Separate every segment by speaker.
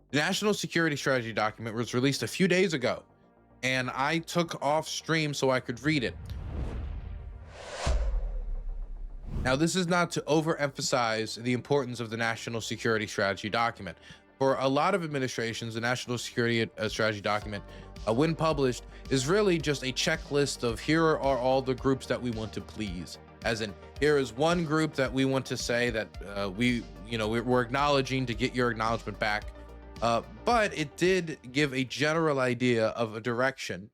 Speaker 1: The National Security Strategy document was released a few days ago, and I took off stream so I could read it. Now, this is not to overemphasize the importance of the National Security Strategy document. For a lot of administrations, the National Security Strategy document, when published, is really just a checklist of here are all the groups that we want to please. As in, here is one group that we want to say that we're acknowledging to get your acknowledgement back. But it did give a general idea of a direction,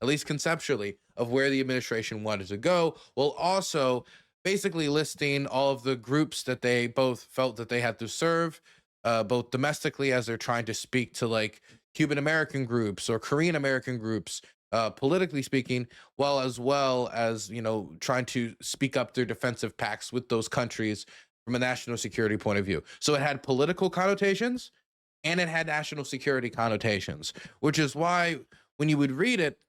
Speaker 1: at least conceptually, of where the administration wanted to go, while also basically listing all of the groups that they both felt that they had to serve, both domestically as they're trying to speak to like Cuban American groups or Korean American groups, politically speaking, well as trying to speak up their defensive pacts with those countries from a national security point of view. So it had political connotations and it had national security connotations, which is why when you would read it,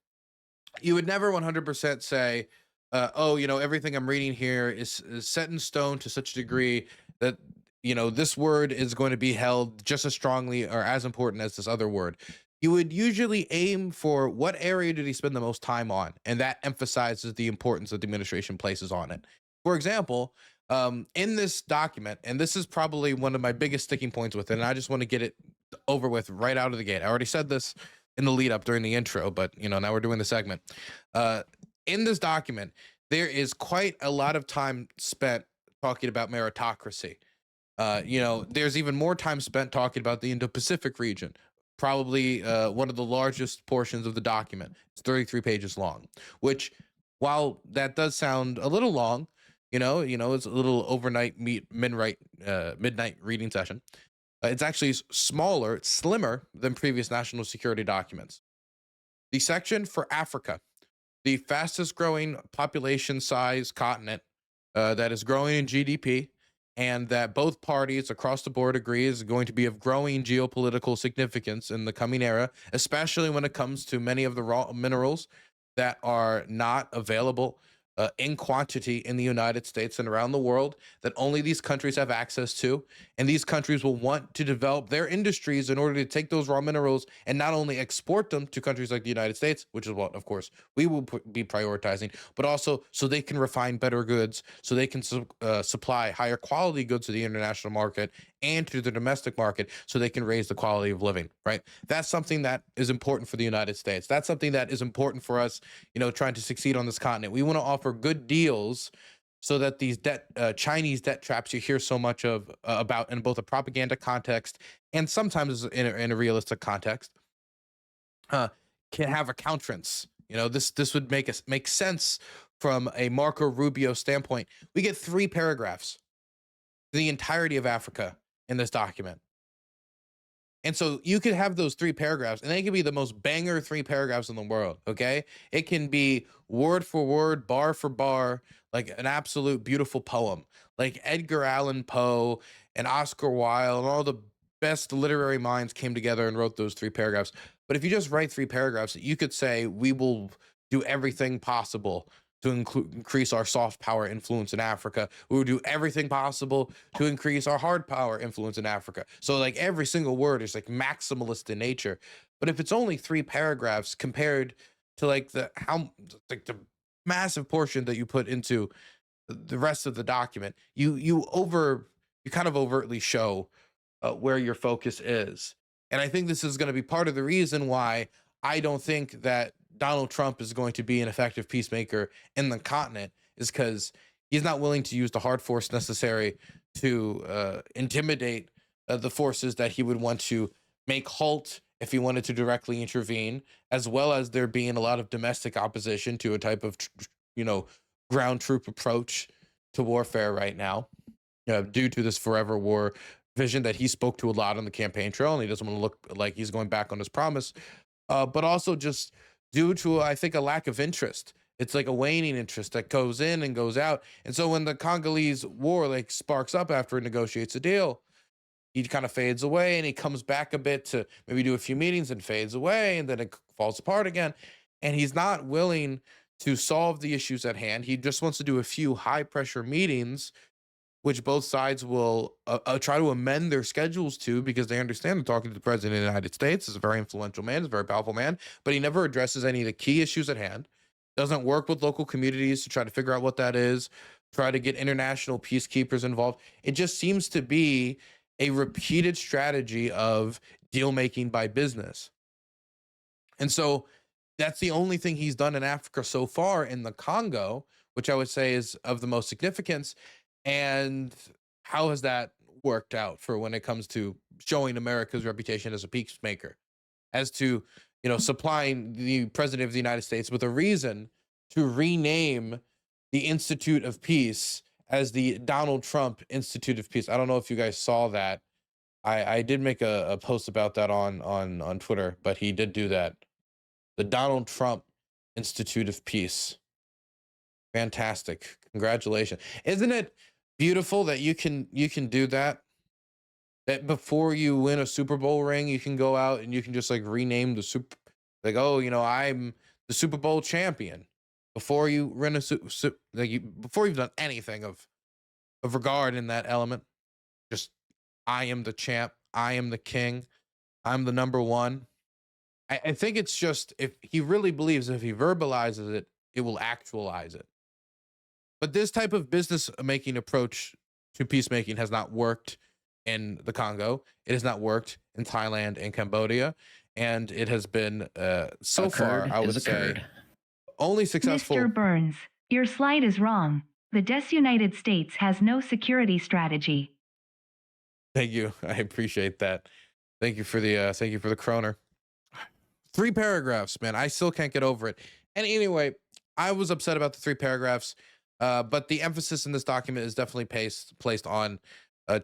Speaker 1: you would never 100% say, oh, everything I'm reading here is set in stone to such a degree that, this word is going to be held just as strongly or as important as this other word. You would usually aim for what area did he spend the most time on, and that emphasizes the importance that the administration places on it. For example, in this document, and this is probably one of my biggest sticking points with it, and I just want to get it over with right out of the gate. I already said this in the lead up during the intro, but now we're doing the segment. Uh, in this document, there is quite a lot of time spent talking about meritocracy. There's even more time spent talking about the Indo-Pacific region, probably one of the largest portions of the document. It's 33 pages long, which, while that does sound a little long, it's a little overnight midnight reading session. It's actually smaller, it's slimmer than previous national security documents. The section for Africa, the fastest growing population size continent that is growing in GDP, and that both parties across the board agree is going to be of growing geopolitical significance in the coming era, especially when it comes to many of the raw minerals that are not available in quantity in the United States and around the world, that only these countries have access to. And these countries will want to develop their industries in order to take those raw minerals and not only export them to countries like the United States, which is what, of course, we will be prioritizing, but also so they can refine better goods, so they can supply higher quality goods to the international market and to the domestic market, so they can raise the quality of living, right? That's something that is important for the United States. That's something that is important for us, trying to succeed on this continent. We want to offer good deals so that these Chinese debt traps you hear so much of about in both a propaganda context and sometimes in a realistic context, uh, can have a countenance. This would make sense from a Marco Rubio standpoint. We get 3 paragraphs, the entirety of Africa in this document. And so you could have those 3 paragraphs, and they can be the most banger 3 paragraphs in the world. Okay. It can be word for word, bar for bar, like an absolute beautiful poem, like Edgar Allan Poe and Oscar Wilde and all the best literary minds came together and wrote those 3 paragraphs. But if you just write 3 paragraphs, you could say, we will do everything possible to increase our soft power influence in Africa. We will do everything possible to increase our hard power influence in Africa. So like every single word is like maximalist in nature. But if it's only 3 paragraphs compared to like the massive portion that you put into the rest of the document, you kind of overtly show where your focus is. And I think this is going to be part of the reason why I don't think that Donald Trump is going to be an effective peacemaker in the continent, is because he's not willing to use the hard force necessary to intimidate the forces that he would want to make halt if he wanted to directly intervene, as well as there being a lot of domestic opposition to a type of, you know, ground troop approach to warfare right now, due to this forever war vision that he spoke to a lot on the campaign trail, and he doesn't want to look like he's going back on his promise. But also just due to, I think, a lack of interest. It's like a waning interest that goes in and goes out. And so when the Congolese war like sparks up after he negotiates a deal, he kind of fades away and he comes back a bit to maybe do a few meetings and fades away, and then it falls apart again. And he's not willing to solve the issues at hand. He just wants to do a few high pressure meetings which both sides will try to amend their schedules to, because they understand they're talking to the president of the United States. Is a very influential man, is a very powerful man, but he never addresses any of the key issues at hand. Doesn't work with local communities to try to figure out what that is, try to get international peacekeepers involved. It just seems to be a repeated strategy of deal making by business. And so that's the only thing he's done in Africa so far. In the Congo, which I would say is of the most significance. And how has that worked out for when it comes to showing America's reputation as a peacemaker, as to, supplying the president of the United States with a reason to rename the Institute of Peace as the Donald Trump Institute of Peace? I don't know if you guys saw that. I did make a post about that on Twitter, but he did do that. The Donald Trump Institute of Peace. Fantastic. Congratulations. Isn't it beautiful that you can do that? That before you win a Super Bowl ring, you can go out and you can just like rename the super, like, oh, I'm the Super Bowl champion. Before you win a before you've done anything of regard in that element, just, I am the champ, I am the king, I'm the number one. I think it's just, if he really believes, if he verbalizes it, it will actualize it. But this type of business making approach to peacemaking has not worked in the Congo. It has not worked in Thailand and Cambodia. And it has been, so far, I would say, only successful.
Speaker 2: Mr. Burns, your slide is wrong. The United States has no security strategy.
Speaker 1: Thank you. I appreciate that. Thank you for the kroner. 3 paragraphs, man. I still can't get over it. And anyway, I was upset about the 3 paragraphs, but the emphasis in this document is definitely placed on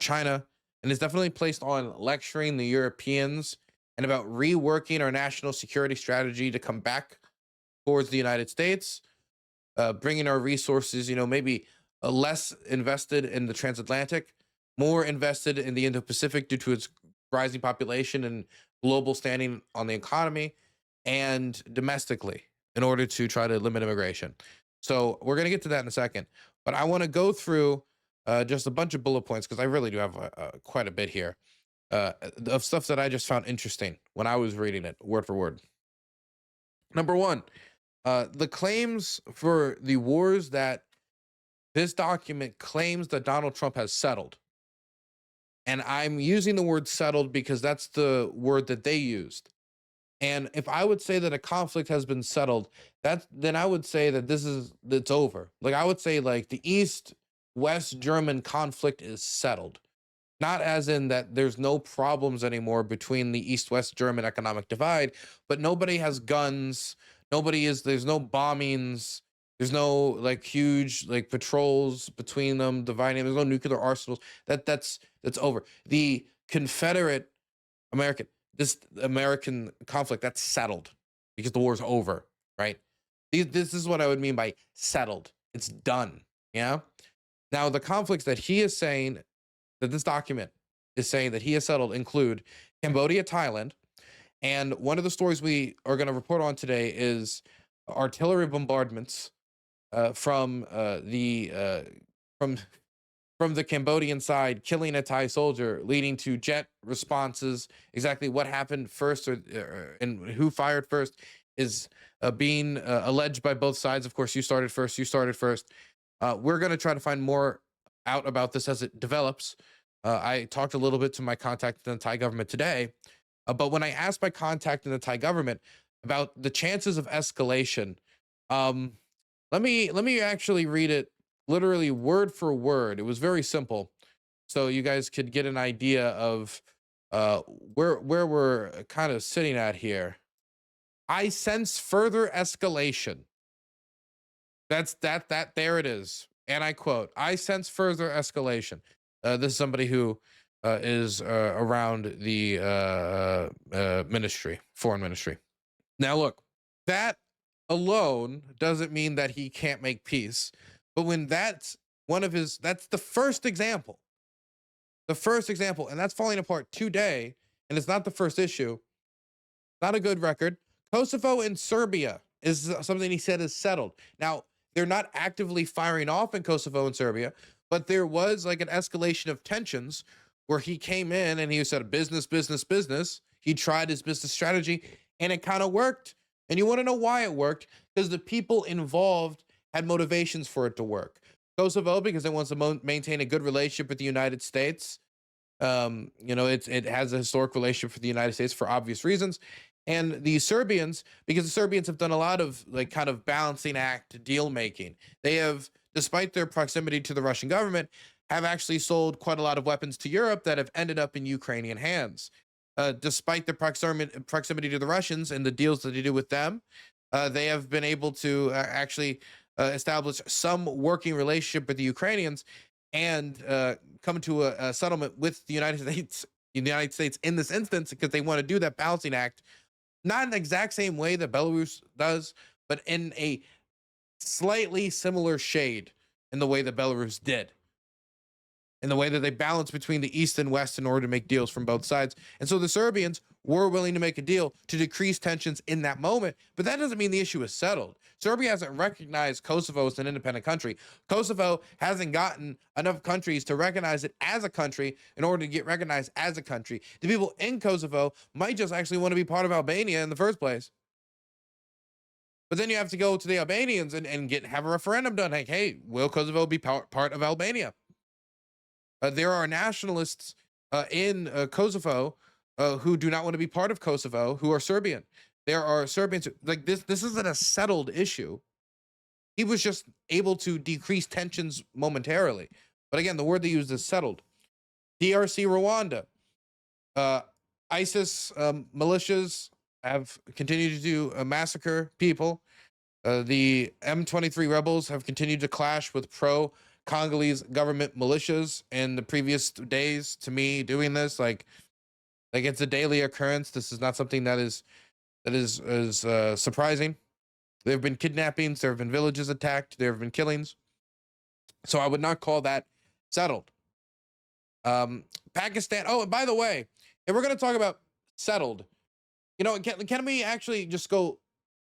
Speaker 1: China, and is definitely placed on lecturing the Europeans and about reworking our national security strategy to come back towards the United States, bringing our resources, maybe less invested in the transatlantic, more invested in the Indo-Pacific due to its rising population and global standing on the economy, and domestically in order to try to limit immigration. So we're going to get to that in a second, but I want to go through just a bunch of bullet points, because I really do have quite a bit here of stuff that I just found interesting when I was reading it word for word. Number 1, the claims for the wars that this document claims that Donald Trump has settled. And I'm using the word settled because that's the word that they used. And if I would say that a conflict has been settled, then I would say that it's over. Like, I would say, like, the East-West German conflict is settled. Not as in that there's no problems anymore between the East-West German economic divide, but nobody has guns. There's no bombings. There's no like huge like patrols between them dividing. There's no nuclear arsenals. That's over. The Confederate this American conflict, that's settled because the war's over, right? This is what I would mean by settled. It's done. Yeah. Now the conflicts that he is saying, that this document is saying that he has settled, include Cambodia, Thailand, and one of the stories we are going to report on today is artillery bombardments from the Cambodian side, killing a Thai soldier, leading to jet responses. Exactly what happened first, and who fired first, is being alleged by both sides. Of course, you started first. We're going to try to find more out about this as it develops. I talked a little bit to my contact in the Thai government today, but when I asked my contact in the Thai government about the chances of escalation, let me actually read it literally word for word. It was very simple, so you guys could get an idea of where we're kind of sitting at here. I sense further escalation. There it is. And I quote, I sense further escalation. This is somebody who is around the foreign ministry. Now, look, that alone doesn't mean that he can't make peace. But when that's that's the first example. And that's falling apart today. And it's not the first issue. Not a good record. Kosovo and Serbia is something he said is settled. Now, they're not actively firing off in Kosovo and Serbia, But there was like an escalation of tensions where he came in and he said business, business, business. He tried his business strategy and it kind of worked. And you want to know why it worked? Because the people involved had motivations for it to work. Kosovo, because it wants to maintain a good relationship with the United States. It has a historic relationship for the United States for obvious reasons. And the Serbians, because the Serbians have done a lot of like kind of balancing act deal making. They have, despite their proximity to the Russian government, have actually sold quite a lot of weapons to Europe that have ended up in Ukrainian hands. Despite their proximity to the Russians and the deals that they do with them, they have been able to actually establish some working relationship with the Ukrainians and come to a settlement with the United States. The United States in this instance, because they want to do that balancing act, not in the exact same way that Belarus does, but in a slightly similar shade in the way that Belarus did, in the way that they balance between the East and West in order to make deals from both sides. And so the Serbians were willing to make a deal to decrease tensions in that moment, but that doesn't mean the issue is settled. Serbia hasn't recognized Kosovo as an independent country. Kosovo hasn't gotten enough countries to recognize it as a country in order to get recognized as a country. The people in Kosovo might just actually want to be part of Albania in the first place. But then you have to go to the Albanians and have a referendum done. Like, hey, will Kosovo be part of Albania? There are nationalists in Kosovo who do not want to be part of Kosovo, who are Serbian. There are Serbians like this. This isn't a settled issue. He was just able to decrease tensions momentarily. But again, the word they used is settled. DRC Rwanda. ISIS militias have continued to massacre people. The M23 rebels have continued to clash with pro-Congolese government militias in the previous days. To me, doing this like it's a daily occurrence. This is not something that is surprising. There have been kidnappings. There have been villages attacked. There have been killings. So I would not call that settled. Pakistan. Oh, and by the way, if we're going to talk about settled, can we actually just go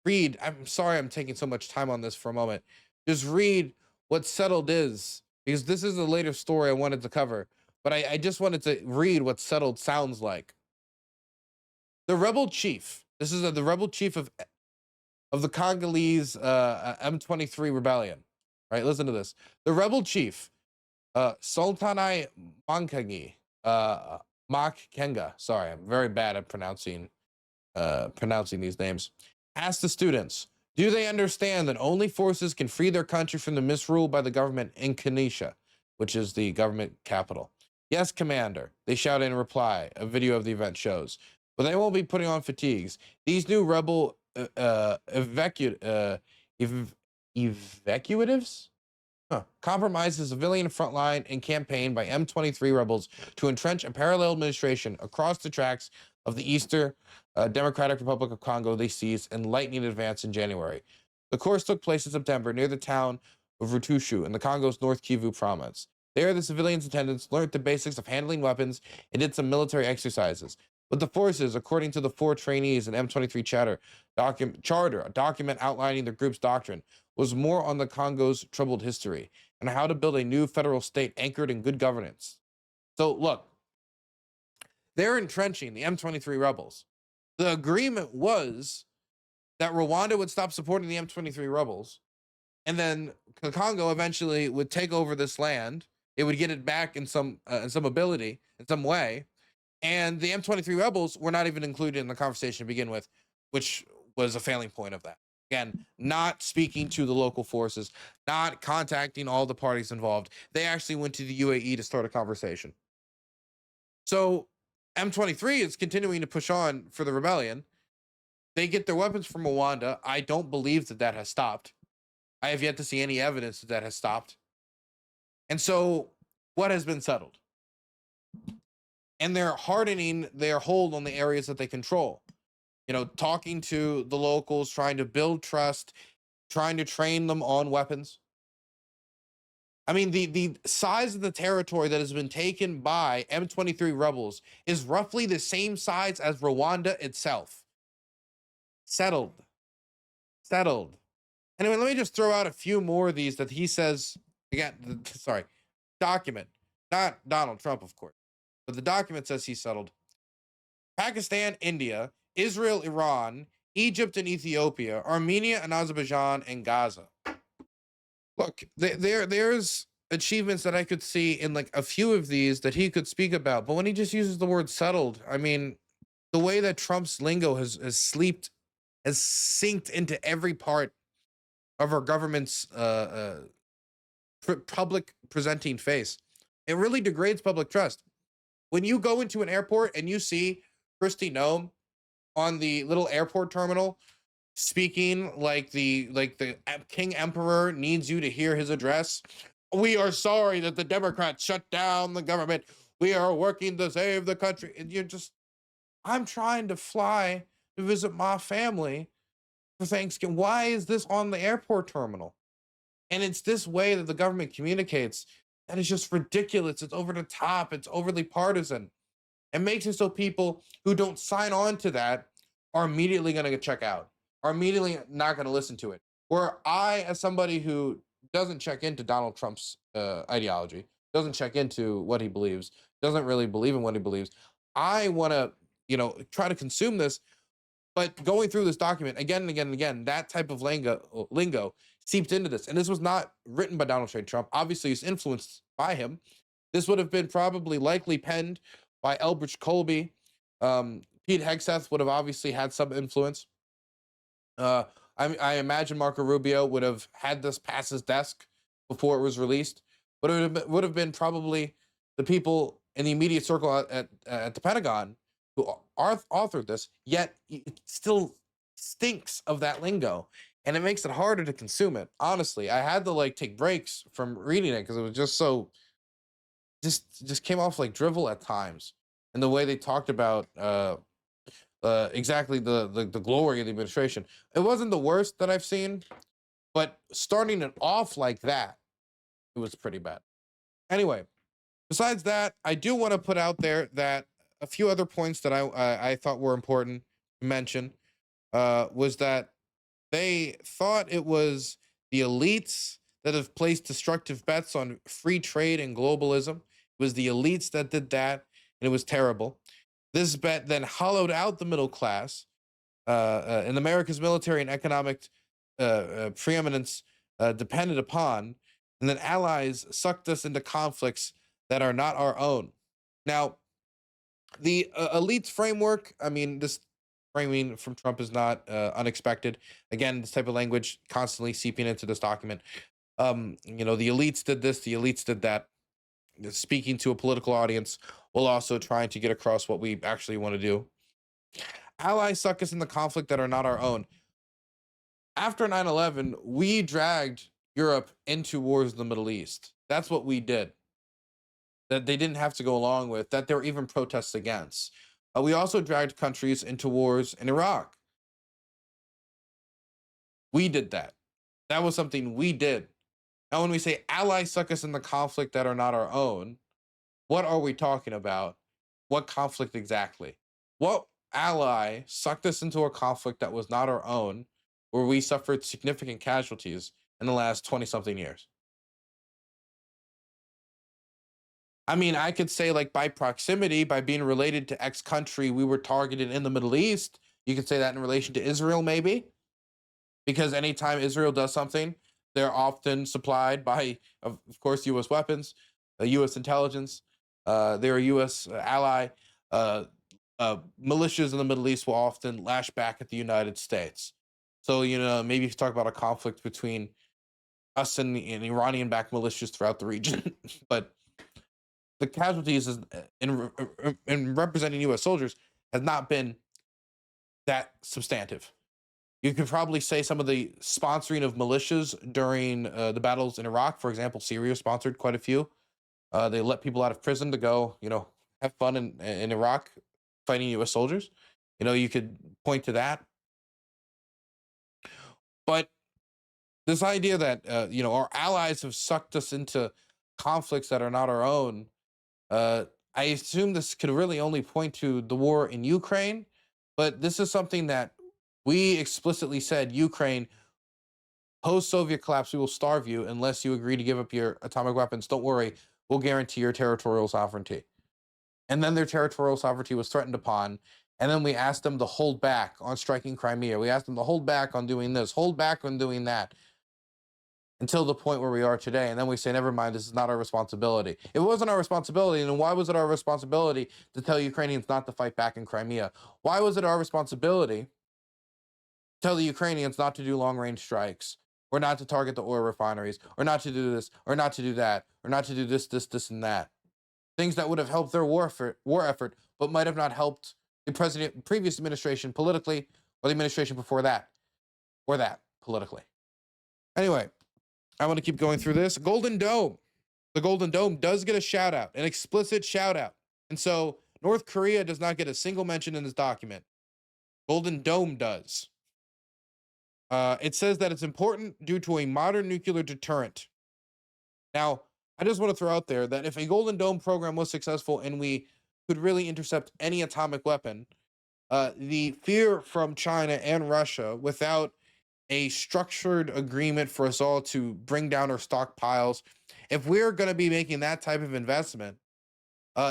Speaker 1: read? I'm sorry I'm taking so much time on this for a moment. Just read what settled is, because this is a later story I wanted to cover. But I just wanted to read what settled sounds like. The rebel chief. This is the rebel chief of the Congolese M23 rebellion. Right, listen to this. The rebel chief, Sultanai Mankangi, Kenga. Sorry, I'm very bad at pronouncing these names. Asked the students, do they understand that only forces can free their country from the misrule by the government in Kinshasa, which is the government capital? Yes, Commander, they shouted in reply. A video of the event shows. But they won't be putting on fatigues. These new rebel evacuatives compromise the civilian front line and campaign by M23 rebels to entrench a parallel administration across the tracks of the Eastern Democratic Republic of Congo they seized in lightning advance in January. The course took place in September near the town of Rutushu in the Congo's North Kivu province. There, the civilians' attendants learned the basics of handling weapons and did some military exercises. But the forces, according to the 4 trainees in M23 charter, a document outlining the group's doctrine, was more on the Congo's troubled history and how to build a new federal state anchored in good governance. So look, they're entrenching the M23 rebels. The agreement was that Rwanda would stop supporting the M23 rebels, and then the Congo eventually would take over this land. It would get it back in some ability, in some way. And the M23 rebels were not even included in the conversation to begin with, which was a failing point of that. Again, not speaking to the local forces, not contacting all the parties involved. They actually went to the UAE to start a conversation. So M23 is continuing to push on for the rebellion. They get their weapons from Rwanda. I don't believe that has stopped. I have yet to see any evidence that has stopped. And so what has been settled? And they're hardening their hold on the areas that they control. Talking to the locals, trying to build trust, trying to train them on weapons. I mean, the size of the territory that has been taken by M23 rebels is roughly the same size as Rwanda itself. Settled. Anyway, let me just throw out a few more of these that he says. Again, sorry. document, not Donald Trump, of course, but the document says he settled Pakistan, India, Israel, Iran, Egypt and Ethiopia, Armenia and Azerbaijan, and Gaza. Look, there's achievements that I could see in like a few of these that he could speak about, but when he just uses the word settled, I mean, the way that Trump's lingo has sinked into every part of our government's public presenting face, it really degrades public trust. When you go into an airport and you see Kristi Noem on the little airport terminal speaking like the King Emperor needs you to hear his address. We are sorry that the Democrats shut down the government. We are working to save the country. And you're just, I'm trying to fly to visit my family for Thanksgiving. Why is this on the airport terminal? And it's this way that the government communicates that is just ridiculous. It's over the top. It's overly partisan. It makes it so people who don't sign on to that are immediately going to check out, are immediately not going to listen to it. Where I, as somebody who doesn't check into Donald Trump's ideology, doesn't check into what he believes, doesn't really believe in what he believes, I want to, try to consume this. But going through this document again and again and again, that type of lingo seeped into this. And this was not written by Donald J. Trump. Obviously, it's influenced by him. This would have been probably likely penned by Elbridge Colby. Pete Hegseth would have obviously had some influence. I imagine Marco Rubio would have had this pass his desk before it was released, but it would have been probably the people in the immediate circle at the Pentagon who authored this, yet it still stinks of that lingo, and it makes it harder to consume it. Honestly, I had to take breaks from reading it because it was just so just came off like drivel at times, and the way they talked about exactly the glory of the administration. It wasn't the worst that I've seen, but starting it off like that, it was pretty bad. Anyway, besides that, I do want to put out there that a few other points that I thought were important to mention was that they thought it was the elites that have placed destructive bets on free trade and globalism. It was the elites that did that, and it was terrible. This bet then hollowed out the middle class, and America's military and economic preeminence depended upon, and then allies sucked us into conflicts that are not our own. Now, the elites framework, I mean, this framing from Trump is not unexpected. Again, this type of language constantly seeping into this document. The elites did this, the elites did that. Speaking to a political audience while also trying to get across what we actually want to do. Allies suck us in the conflict that are not our own. After 9/11, we dragged Europe into wars in the Middle East. That's what we did. That they didn't have to go along with, that there were even protests against. We also dragged countries into wars in Iraq. We did that. That was something we did. Now, when we say allies suck us in the conflict that are not our own, what are we talking about? What conflict exactly? What ally sucked us into a conflict that was not our own, where we suffered significant casualties in the last 20-something years? I mean, I could say by proximity, by being related to X country, we were targeted in the Middle East. You could say that in relation to Israel, maybe. Because anytime Israel does something, they're often supplied by, of course, U.S. weapons, U.S. intelligence. They're a U.S. ally. Militias in the Middle East will often lash back at the United States. So, maybe if you talk about a conflict between us and Iranian-backed militias throughout the region. But the casualties in representing U.S. soldiers has not been that substantive. You could probably say some of the sponsoring of militias during the battles in Iraq, for example, Syria sponsored quite a few. They let people out of prison to go, have fun in Iraq fighting U.S. soldiers. You could point to that. But this idea that, our allies have sucked us into conflicts that are not our own, I assume this could really only point to the war in Ukraine. But this is something that we explicitly said, Ukraine, post-Soviet collapse, we will starve you unless you agree to give up your atomic weapons. Don't worry, will guarantee your territorial sovereignty. And then their territorial sovereignty was threatened upon. And then we asked them to hold back on striking Crimea. We asked them to hold back on doing this, hold back on doing that, until the point where we are today. And then we say, never mind, this is not our responsibility. If it wasn't our responsibility, then why was it our responsibility to tell Ukrainians not to fight back in Crimea? Why was it our responsibility to tell the Ukrainians not to do long-range strikes, or not to target the oil refineries, or not to do this, or not to do that, or not to do this, and that? Things that would have helped their war effort, but might have not helped the previous administration politically, or the administration before that, or that politically. Anyway, I want to keep going through this. Golden Dome. The Golden Dome does get a shout out, an explicit shout out. And so North Korea does not get a single mention in this document. Golden Dome does. It says that it's important due to a modern nuclear deterrent. Now, I just want to throw out there that if a Golden Dome program was successful and we could really intercept any atomic weapon, the fear from China and Russia, without a structured agreement for us all to bring down our stockpiles, if we're going to be making that type of investment,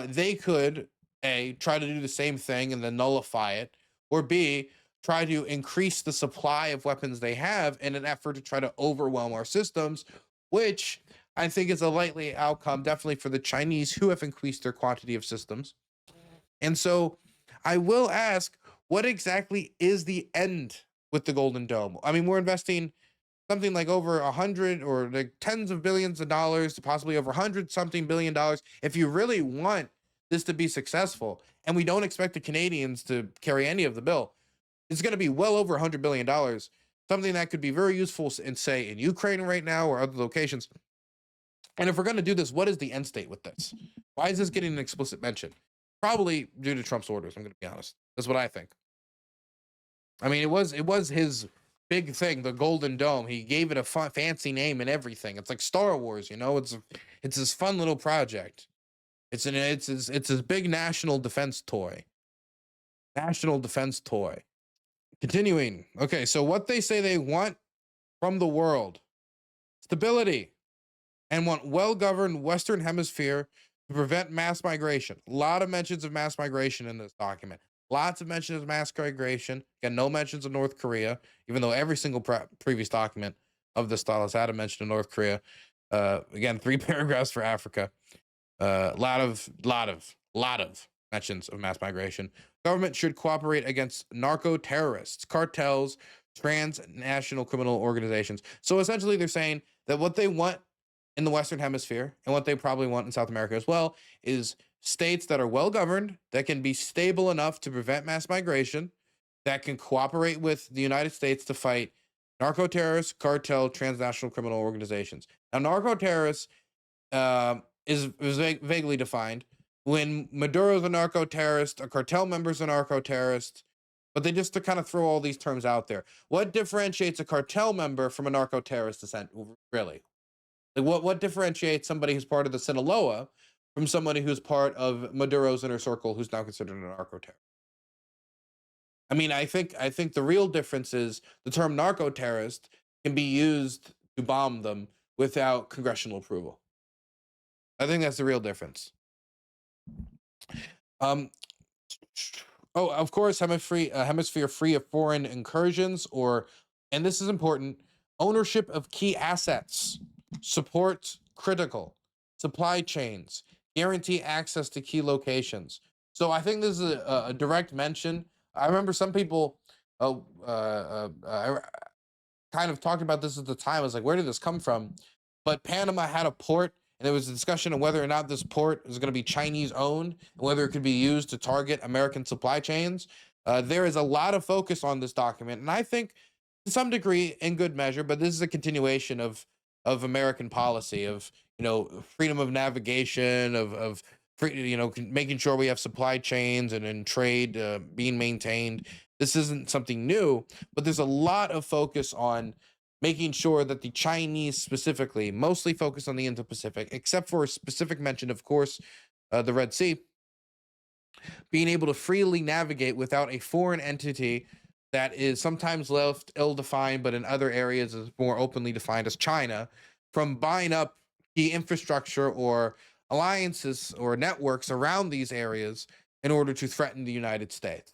Speaker 1: they could, A, try to do the same thing and then nullify it, or B, try to increase the supply of weapons they have in an effort to try to overwhelm our systems, which I think is a likely outcome, definitely for the Chinese, who have increased their quantity of systems. And so I will ask, what exactly is the end with the Golden Dome? I mean, we're investing something like over 100 or like tens of billions of dollars to possibly over 100-something billion dollars. If you really want this to be successful, and we don't expect the Canadians to carry any of the bill, it's going to be well over $100 billion, something that could be very useful in, say, in Ukraine right now or other locations. And if we're going to do this, what is the end state with this? Why is this getting an explicit mention? Probably due to Trump's orders, I'm going to be honest. That's what I think. I mean, it was his big thing, the Golden Dome. He gave it a fancy name and everything. It's like Star Wars, you know? It's his fun little project. It's his big national defense toy. National defense toy. Continuing. Okay, so what they say they want from the world: stability, and want well-governed Western Hemisphere to prevent mass migration. A lot of mentions of mass migration in this document. Lots of mentions of mass migration. Again, no mentions of North Korea, even though every single previous document of this style has had a mention of North Korea. Again, 3 paragraphs for Africa. Lot of mentions of mass migration. Government should cooperate against narco-terrorists, cartels, transnational criminal organizations. So essentially they're saying that what they want in the Western Hemisphere, and what they probably want in South America as well, is states that are well governed, that can be stable enough to prevent mass migration, that can cooperate with the United States to fight narco-terrorists, cartel, transnational criminal organizations. Now, narco-terrorists is vaguely defined. When Maduro's a narco-terrorist, a cartel member's a narco-terrorist, but they just to kind of throw all these terms out there. What differentiates a cartel member from a narco-terrorist, really? Like what differentiates somebody who's part of the Sinaloa from somebody who's part of Maduro's inner circle, who's now considered a narco-terrorist? I mean, I think the real difference is the term narco-terrorist can be used to bomb them without congressional approval. I think that's the real difference. Of course, hemisphere free of foreign incursions, or, and this is important, ownership of key assets, support critical supply chains, guarantee access to key locations. So I think this is a direct mention. I remember some people kind of talked about this at the time. I was like, where did this come from? But Panama had a port, and there was a discussion of whether or not this port is going to be Chinese owned, and whether it could be used to target American supply chains. There is a lot of focus on this document, and I think to some degree in good measure, but this is a continuation of American policy of, freedom of navigation, of free, making sure we have supply chains and trade being maintained. This isn't something new, but there's a lot of focus on making sure that the Chinese specifically, mostly focus on the Indo-Pacific, except for a specific mention, of course, the Red Sea, being able to freely navigate without a foreign entity that is sometimes left ill-defined, but in other areas is more openly defined as China, from buying up key infrastructure or alliances or networks around these areas in order to threaten the United States.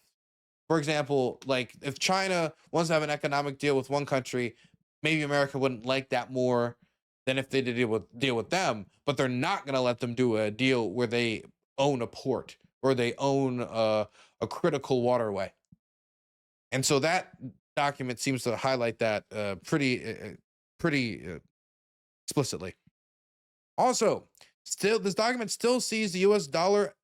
Speaker 1: For example, like if China wants to have an economic deal with one country, maybe America wouldn't like that more than if they did deal with them, but they're not going to let them do a deal where they own a port or they own a critical waterway. And so that document seems to highlight that pretty explicitly. Also, still, this document still sees the U.S. dollar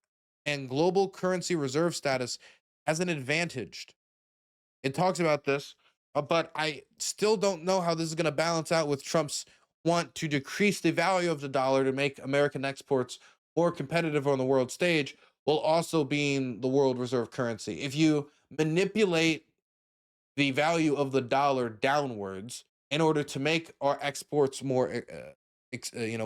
Speaker 1: and global currency reserve status as an advantage. It talks about this, but I still don't know how this is going to balance out with Trump's want to decrease the value of the dollar to make American exports more competitive on the world stage, while also being the world reserve currency. If you manipulate the value of the dollar downwards in order to make our exports more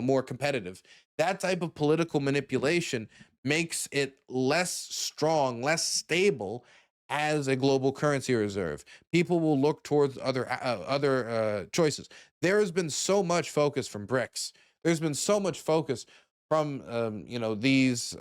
Speaker 1: more competitive, that type of political manipulation makes it less strong, less stable as a global currency reserve. People will look towards other choices. There has been so much focus from BRICS. There's been so much focus from these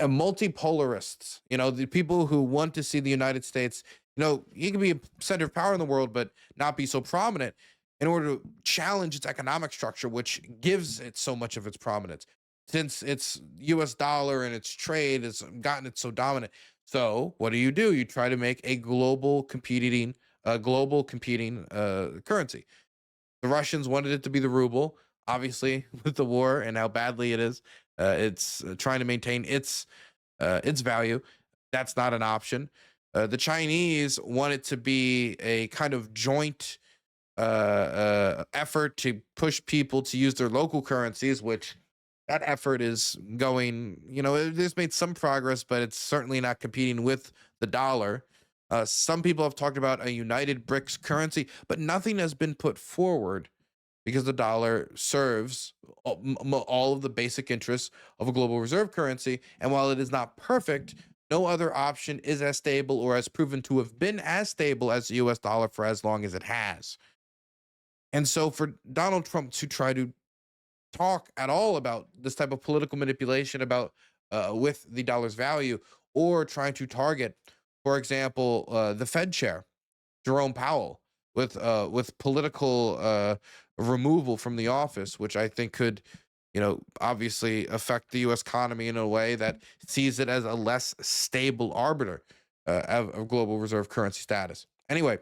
Speaker 1: multipolarists, the people who want to see the United States, you can be a center of power in the world, but not be so prominent, in order to challenge its economic structure, which gives it so much of its prominence, since its US dollar and its trade has gotten it so dominant. So what do? You try to make a global competing currency. The Russians wanted it to be the ruble, obviously, with the war and how badly it is. It's trying to maintain its value. That's not an option. The Chinese want it to be a kind of joint effort to push people to use their local currencies, which that effort is going, it has made some progress, but it's certainly not competing with the dollar. Some people have talked about a united BRICS currency, but nothing has been put forward because the dollar serves all of the basic interests of a global reserve currency. And while it is not perfect, no other option is as stable or has proven to have been as stable as the US dollar for as long as it has. And so for Donald Trump to try to talk at all about this type of political manipulation about with the dollar's value, or trying to target, for example, the Fed chair, Jerome Powell, with political removal from the office, which I think could, obviously affect the U.S. economy in a way that sees it as a less stable arbiter of global reserve currency status. Anyway,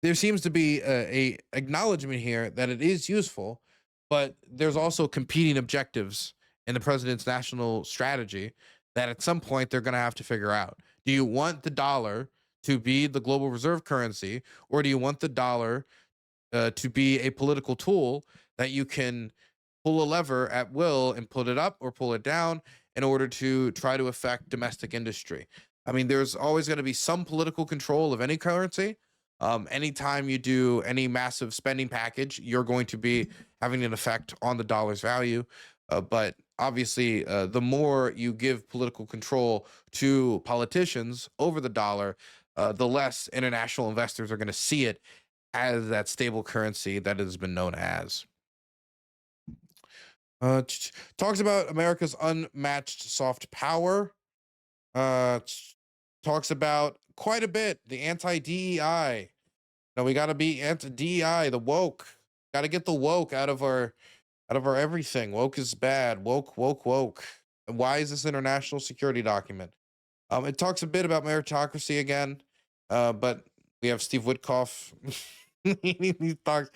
Speaker 1: there seems to be a acknowledgement here that it is useful, but there's also competing objectives in the president's national strategy that at some point they're going to have to figure out. Do you want the dollar to be the global reserve currency, or do you want the dollar to be a political tool that you can pull a lever at will and put it up or pull it down in order to try to affect domestic industry? I mean, there's always going to be some political control of any currency. Anytime you do any massive spending package, you're going to be having an effect on the dollar's value. But obviously, the more you give political control to politicians over the dollar, the less international investors are going to see it as that stable currency that it has been known as. Talks about America's unmatched soft power. Talks about quite a bit the anti-DEI. Now we got to be anti-DEI, the woke. Got to get the woke out of our everything. Woke is bad. Woke. And why is this international security document? It talks a bit about meritocracy again, but we have Steve Witkoff. He talks.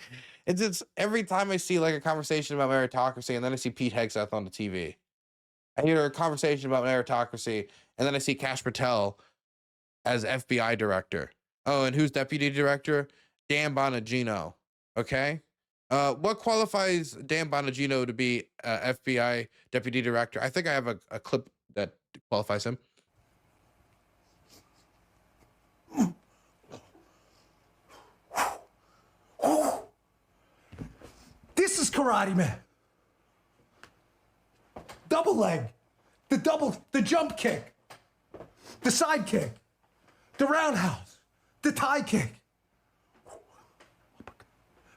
Speaker 1: It's just every time I see like a conversation about meritocracy, and then I see Pete Hegseth on the TV. I hear a conversation about meritocracy, and then I see Kash Patel as FBI director. Oh, and who's deputy director? Dan Bonagino. Okay. What qualifies Dan Bonagino to be FBI deputy director? I think I have a clip that qualifies him.
Speaker 3: This is Karate Man. Double leg. The jump kick. The side kick. The roundhouse. The tie kick.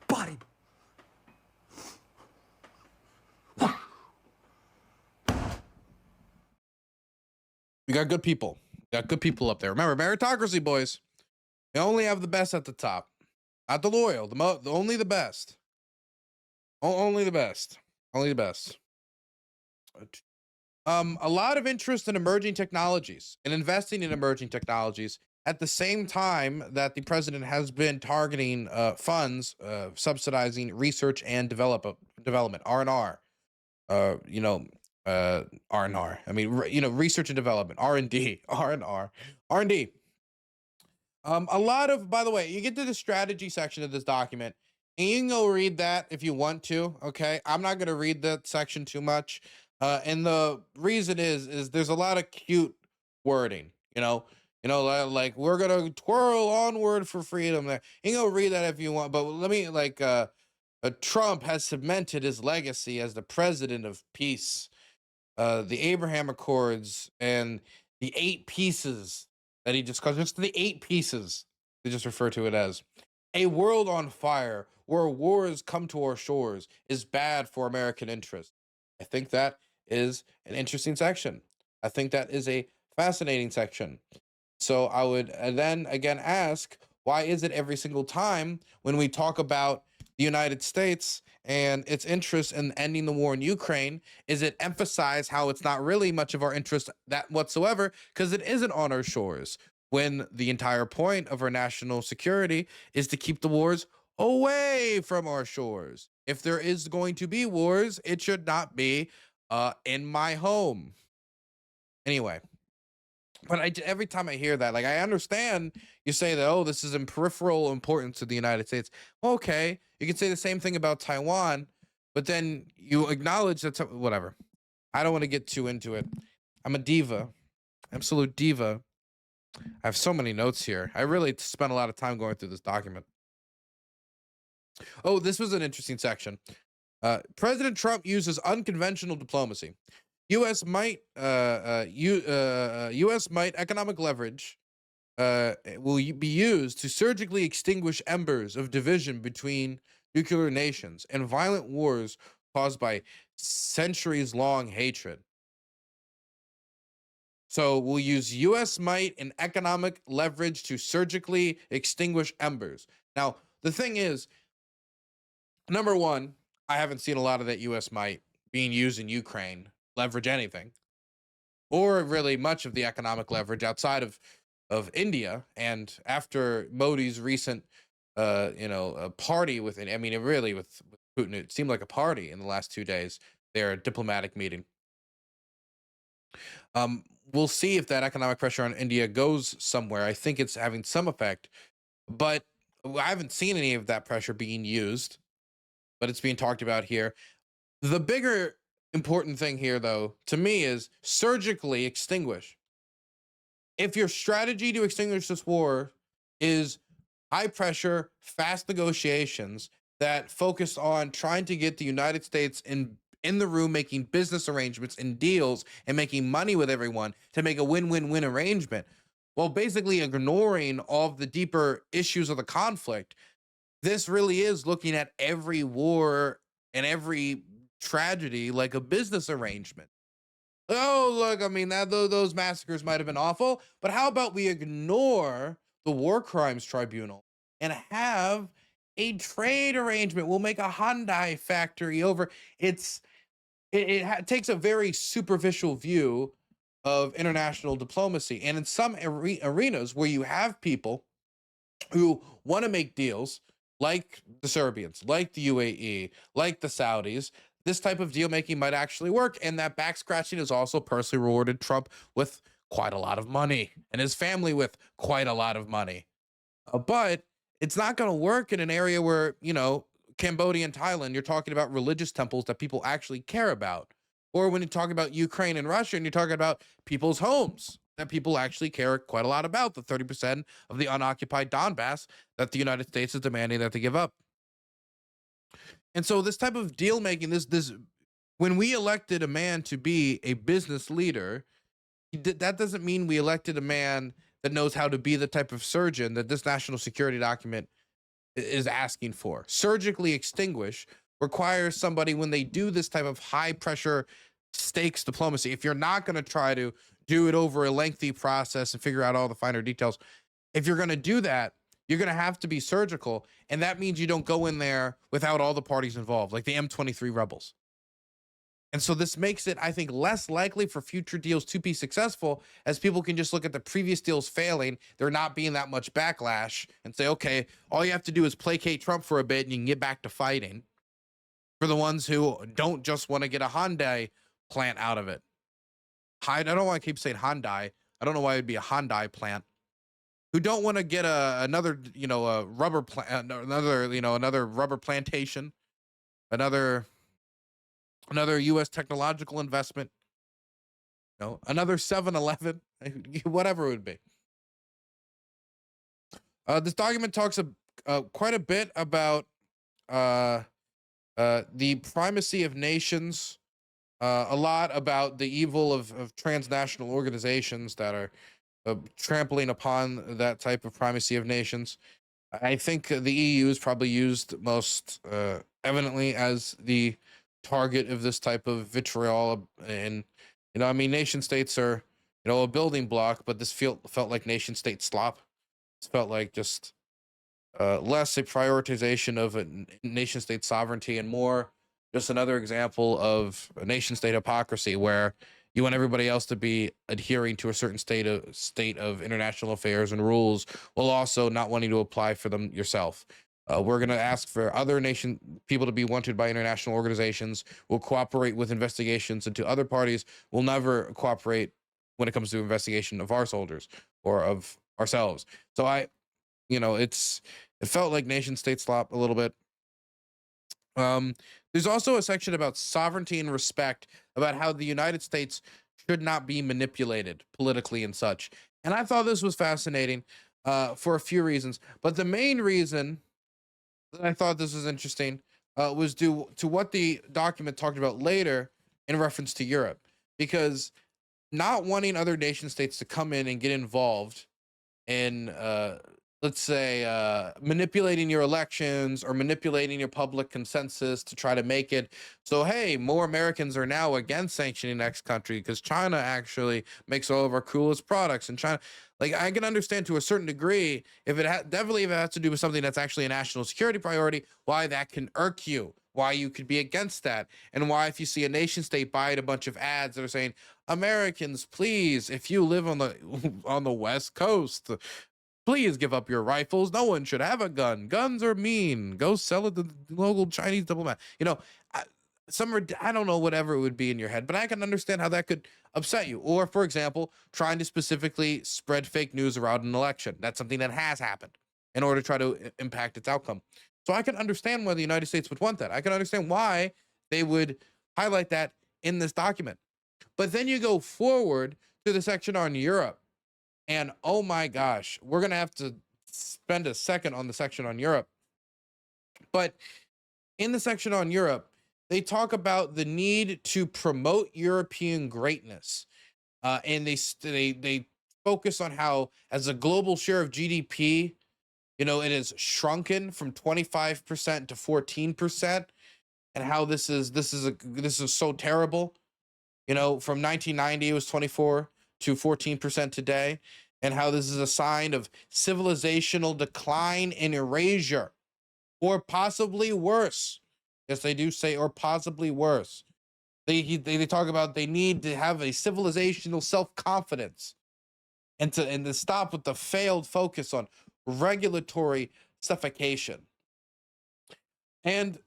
Speaker 3: Body.
Speaker 1: We got good people. We got good people up there. Remember, meritocracy, boys. We only have the best at the top. Not the loyal. Only the best. Only the best. Only the best. A lot of interest in emerging technologies and investing in emerging technologies at the same time that the president has been targeting funds subsidizing research and development, R&R. R&R. I mean, research and development, R&D, R&R, R&D. A lot of, by the way, you get to the strategy section of this document, and you can go read that if you want to. Okay, I'm not going to read that section too much, and the reason is there's a lot of cute wording. Like we're gonna twirl onward for freedom. There, you can go read that if you want. But let me Trump has cemented his legacy as the president of peace. The Abraham Accords and the 8 pieces that he discussed, just the 8 pieces, they just refer to it as. A world on fire where wars come to our shores is bad for American interests. I think that is an interesting section. I think that is a fascinating section. So I would then again ask, why is it every single time when we talk about the United States and its interest in ending the war in Ukraine, is it emphasize how it's not really much of our interest that whatsoever, because it isn't on our shores, when the entire point of our national security is to keep the wars away from our shores. If there is going to be wars, it should not be in my home. Anyway. But every time I hear that, like, I understand you say that, oh, this is in peripheral importance to the United States. Okay, you can say the same thing about Taiwan, but then you acknowledge that, whatever. I don't want to get too into it. I'm a diva, absolute diva. I have so many notes here. I really spent a lot of time going through this document. Oh, this was an interesting section. President Trump uses unconventional diplomacy. U.S. might economic leverage will be used to surgically extinguish embers of division between nuclear nations and violent wars caused by centuries-long hatred. So we'll use U.S. might and economic leverage to surgically extinguish embers. Now, the thing is, number one, I haven't seen a lot of that U.S. might being used in Ukraine leverage anything, or really much of the economic leverage outside of India. And after Modi's recent party with it, I mean, it really with Putin, it seemed like a party in the last 2 days, their diplomatic meeting. We'll see if that economic pressure on India goes somewhere. I think it's having some effect, but I haven't seen any of that pressure being used, but it's being talked about here. The bigger important thing here, though, to me, is surgically extinguish. If your strategy to extinguish this war is high pressure, fast negotiations that focus on trying to get the United States in the room, making business arrangements and deals and making money with everyone to make a win-win-win arrangement, while basically ignoring all of the deeper issues of the conflict, this really is looking at every war and every tragedy like a business arrangement. Oh, look, I mean, those massacres might have been awful, but how about we ignore the War Crimes Tribunal and have a trade arrangement? We'll make a Hyundai factory over. It takes a very superficial view of international diplomacy. And in some arenas where you have people who want to make deals, like the Serbians, like the UAE, like the Saudis, this type of deal making might actually work. And that back scratching has also personally rewarded Trump with quite a lot of money and his family with quite a lot of money. But it's not going to work in an area where, Cambodia and Thailand, you're talking about religious temples that people actually care about. Or when you talk about Ukraine and Russia, and you're talking about people's homes that people actually care quite a lot about, the 30% of the unoccupied Donbass that the United States is demanding that they give up. And so this type of deal making, when we elected a man to be a business leader, that doesn't mean we elected a man that knows how to be the type of surgeon that this national security document is asking for. Surgically extinguish requires somebody, when they do this type of high pressure stakes diplomacy, if you're not going to try to do it over a lengthy process and figure out all the finer details. If you're going to do that, you're going to have to be surgical. And that means you don't go in there without all the parties involved, like the M23 rebels. And so this makes it, I think, less likely for future deals to be successful, as people can just look at the previous deals failing, there not being that much backlash, and say, okay, all you have to do is placate Trump for a bit and you can get back to fighting. For the ones who don't just want to get a Hyundai plant out of it. I don't want to keep saying Hyundai. I don't know why it'd be a Hyundai plant. Who don't want to get another, a rubber plant, another rubber plantation, another U.S. technological investment, another 7-Eleven, whatever it would be. This document talks quite a bit about the primacy of nations, a lot about the evil of transnational organizations that are trampling upon that type of primacy of nations. I think the EU is probably used most evidently as the target of this type of vitriol. And nation states are a building block, but this felt like nation state slop. It felt like just less a prioritization of a nation state sovereignty and more just another example of a nation state hypocrisy, where you want everybody else to be adhering to a certain state of international affairs and rules, while also not wanting to apply for them yourself. We're going to ask for other people to be wanted by international organizations. We'll cooperate with investigations into other parties. We'll never cooperate when it comes to investigation of our soldiers or of ourselves. So it felt like nation state slop a little bit. There's also a section about sovereignty and respect, about how the United States should not be manipulated politically and such. And I thought this was fascinating for a few reasons. But the main reason that I thought this was interesting was due to what the document talked about later in reference to Europe. Because not wanting other nation states to come in and get involved in, let's say, manipulating your elections or manipulating your public consensus to try to make it so, hey, more Americans are now against sanctioning X country because China actually makes all of our coolest products. And China, like, I can understand to a certain degree, if it definitely if it has to do with something that's actually a national security priority, why that can irk you, why you could be against that, and why if you see a nation state buying a bunch of ads that are saying, Americans, please, if you live on the West Coast, please give up your rifles. No one should have a gun. Guns are mean. Go sell it to the local Chinese diplomat. I don't know, whatever it would be in your head, but I can understand how that could upset you. Or, for example, trying to specifically spread fake news around an election. That's something that has happened in order to try to impact its outcome. So I can understand why the United States would want that. I can understand why they would highlight that in this document. But then you go forward to the section on Europe. And oh my gosh, we're going to have to spend a second on the section on Europe. But in the section on Europe, they talk about the need to promote European greatness. And they focus on how, as a global share of GDP, it has shrunken from 25% to 14%, and how this is so terrible. From 1990, it was 24 to 14% today, and how this is a sign of civilizational decline and erasure, or possibly worse. Yes, they do say, or possibly worse. They talk about they need to have a civilizational self-confidence, and to stop with the failed focus on regulatory suffocation. And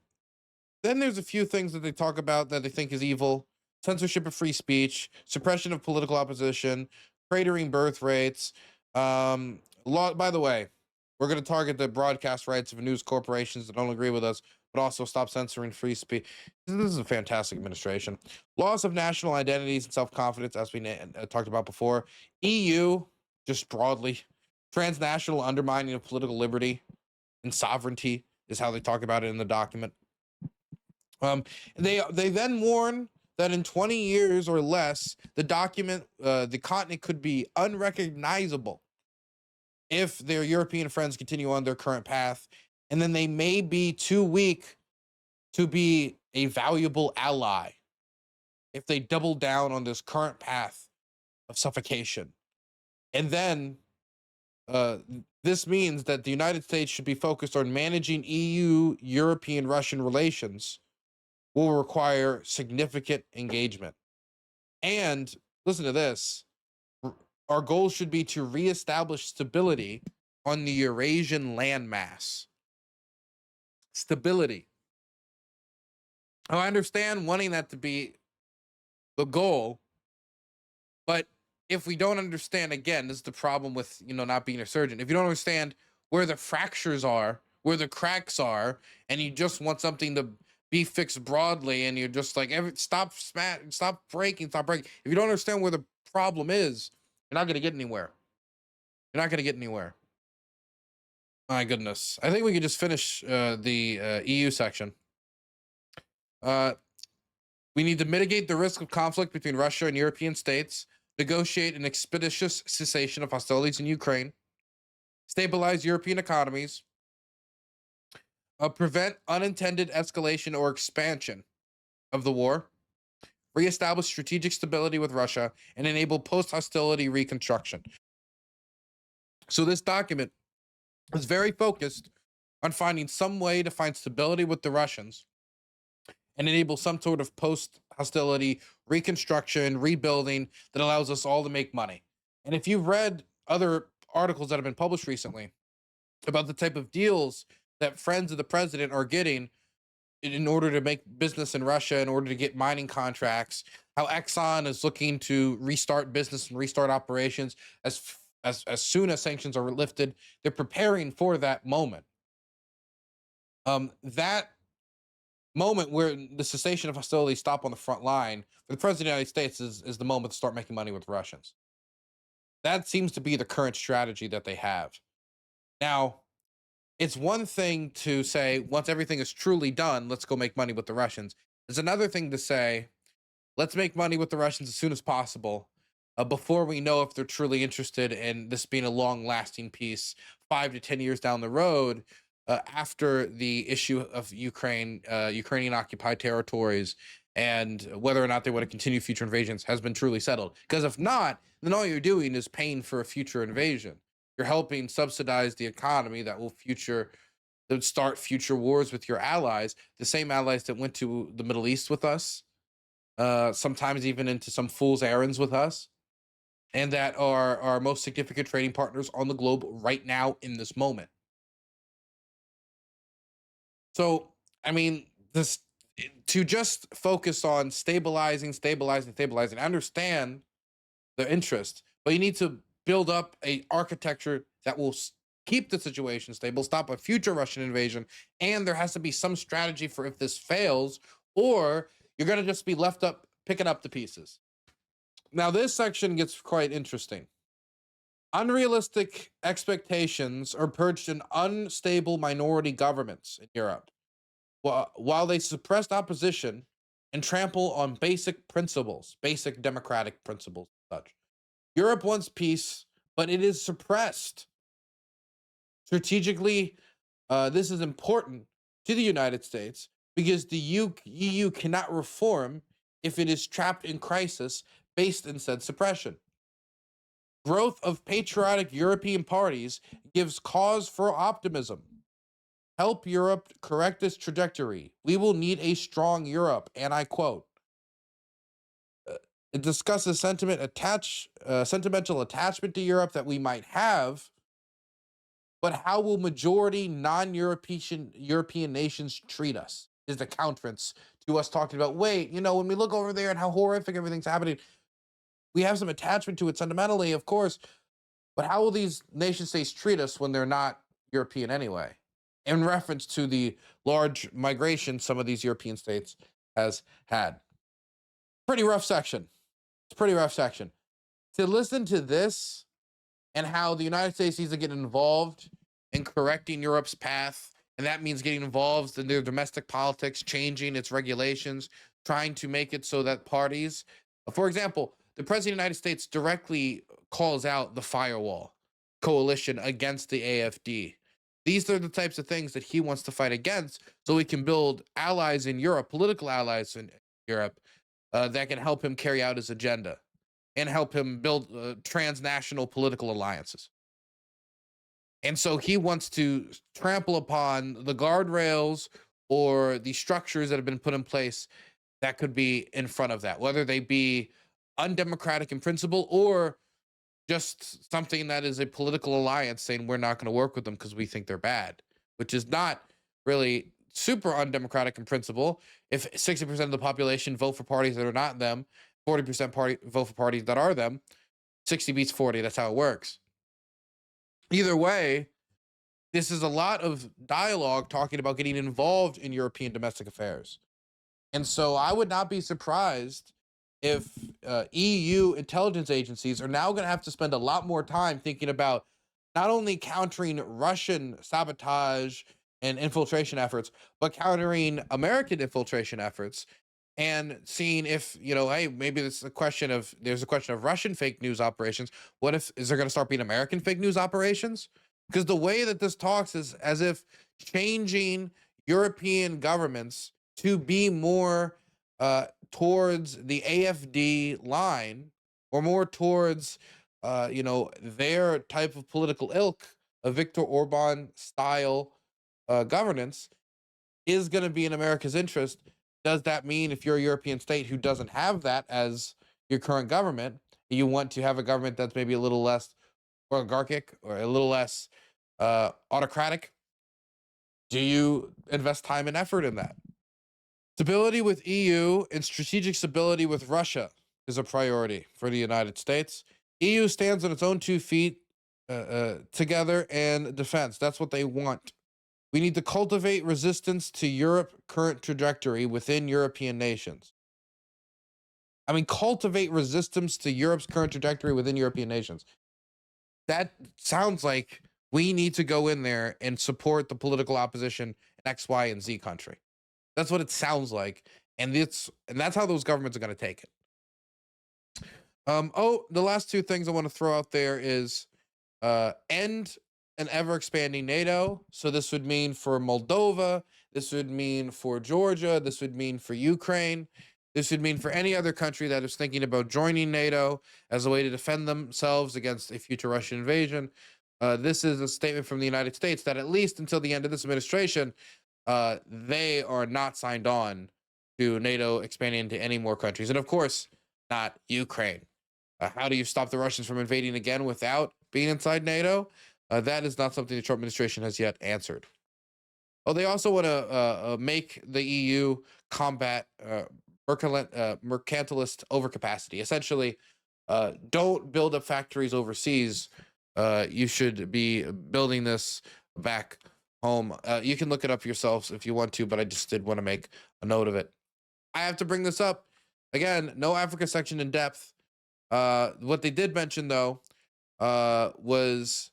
Speaker 1: then there's a few things that they talk about that they think is evil: censorship of free speech, suppression of political opposition, cratering birth rates. By the way, we're going to target the broadcast rights of news corporations that don't agree with us, but also stop censoring free speech. This is a fantastic administration. Loss of national identities and self-confidence, as we talked about before. EU, just broadly. Transnational undermining of political liberty and sovereignty is how they talk about it in the document. They then warn that in 20 years or less, the continent could be unrecognizable if their European friends continue on their current path, and then they may be too weak to be a valuable ally if they double down on this current path of suffocation. And then this means that the United States should be focused on managing EU, European, Russian relations will require significant engagement. And listen to this, our goal should be to reestablish stability on the Eurasian landmass. Stability. Oh, I understand wanting that to be the goal, but if we don't understand, again, this is the problem with, not being a surgeon. If you don't understand where the fractures are, where the cracks are, and you just want something to be fixed broadly, and you're just like, stop breaking. If you don't understand where the problem is, you're not going to get anywhere. You're not going to get anywhere. My goodness. I think we could just finish the EU section. We need to mitigate the risk of conflict between Russia and European states, negotiate an expeditious cessation of hostilities in Ukraine, stabilize European economies, prevent unintended escalation or expansion of the war, reestablish strategic stability with Russia, and enable post-hostility reconstruction. So this document is very focused on finding some way to find stability with the Russians and enable some sort of post-hostility reconstruction, rebuilding that allows us all to make money. And if you've read other articles that have been published recently about the type of deals that friends of the president are getting in order to make business in Russia, in order to get mining contracts, how Exxon is looking to restart business and restart operations as soon as sanctions are lifted, they're preparing for that moment. That moment where the cessation of hostilities stop on the front line for the president of the United States is the moment to start making money with Russians. That seems to be the current strategy that they have. Now, it's one thing to say, once everything is truly done, let's go make money with the Russians. It's another thing to say, let's make money with the Russians as soon as possible, before we know if they're truly interested in this being a long-lasting peace 5 to 10 years down the road, after the issue of Ukrainian occupied territories and whether or not they want to continue future invasions has been truly settled. Because if not, then all you're doing is paying for a future invasion. You're helping subsidize the economy that will start future wars with your allies, the same allies that went to the Middle East with us, sometimes even into some fool's errands with us, and that are our most significant trading partners on the globe right now in this moment. So, I mean, to just focus on stabilizing, I understand the interest, but you need to build up a architecture that will keep the situation stable, stop a future Russian invasion, and there has to be some strategy for if this fails, or you're going to just be left up picking up the pieces. Now, this section gets quite interesting. Unrealistic expectations are perched in unstable minority governments in Europe, while they suppress opposition and trample on basic principles, basic democratic principles and such. Europe wants peace, but it is suppressed. Strategically, this is important to the United States because the EU cannot reform if it is trapped in crisis based in said suppression. Growth of patriotic European parties gives cause for optimism. Help Europe correct its trajectory. We will need a strong Europe, and I quote. It discusses sentimental attachment to Europe that we might have, but how will majority non-European nations treat us? Is the counterance to us talking about, wait, when we look over there and how horrific everything's happening, we have some attachment to it sentimentally, of course, but how will these nation states treat us when they're not European anyway? In reference to the large migration some of these European states has had. Pretty rough section. It's a pretty rough section. To listen to this and how the United States needs to get involved in correcting Europe's path, and that means getting involved in their domestic politics, changing its regulations, trying to make it so that parties, for example, the President of the United States directly calls out the firewall coalition against the AfD. These are the types of things that he wants to fight against so we can build allies in Europe, political allies in Europe, that can help him carry out his agenda. and help him build transnational political alliances. And so he wants to trample upon the guardrails or the structures that have been put in place that could be in front of that, whether they be undemocratic in principle or just something that is a political alliance saying we're not going to work with them because we think they're bad, which is not really super undemocratic in principle. If 60% of the population vote for parties that are not them, 40% vote for parties that are them, 60 beats 40. That's how it works. Either way, this is a lot of dialogue talking about getting involved in European domestic affairs. And so I would not be surprised if EU intelligence agencies are now going to have to spend a lot more time thinking about not only countering Russian sabotage and infiltration efforts, but countering American infiltration efforts and seeing if, hey, maybe there's a question of Russian fake news operations. What if, is there going to start being American fake news operations? Because the way that this talks is as if changing European governments to be more towards the AfD line or more towards, their type of political ilk, a Viktor Orban style governance, is going to be in America's interest. Does that mean if you're a European state who doesn't have that as your current government, you want to have a government that's maybe a little less oligarchic or a little less autocratic? Do you invest time and effort in that? Stability with EU and strategic stability with Russia is a priority for the United States. EU stands on its own 2 feet together and defense. That's what they want. We need to cultivate resistance to Europe's current trajectory within European nations. I mean, cultivate resistance to Europe's current trajectory within European nations. That sounds like we need to go in there and support the political opposition in X, Y, and Z country. That's what it sounds like. And that's how those governments are going to take it. The last 2 things I want to throw out there is end an ever-expanding NATO. So this would mean for Moldova, this would mean for Georgia, this would mean for Ukraine, this would mean for any other country that is thinking about joining NATO as a way to defend themselves against a future Russian invasion. This is a statement from the United States that at least until the end of this administration, they are not signed on to NATO expanding into any more countries. And of course, not Ukraine. How do you stop the Russians from invading again without being inside NATO? That is not something the Trump administration has yet answered. Oh, they also want to make the EU combat mercantilist overcapacity. Essentially, don't build up factories overseas. You should be building this back home. You can look it up yourselves if you want to, but I just did want to make a note of it. I have to bring this up. Again, no Africa section in depth. What they did mention, though, was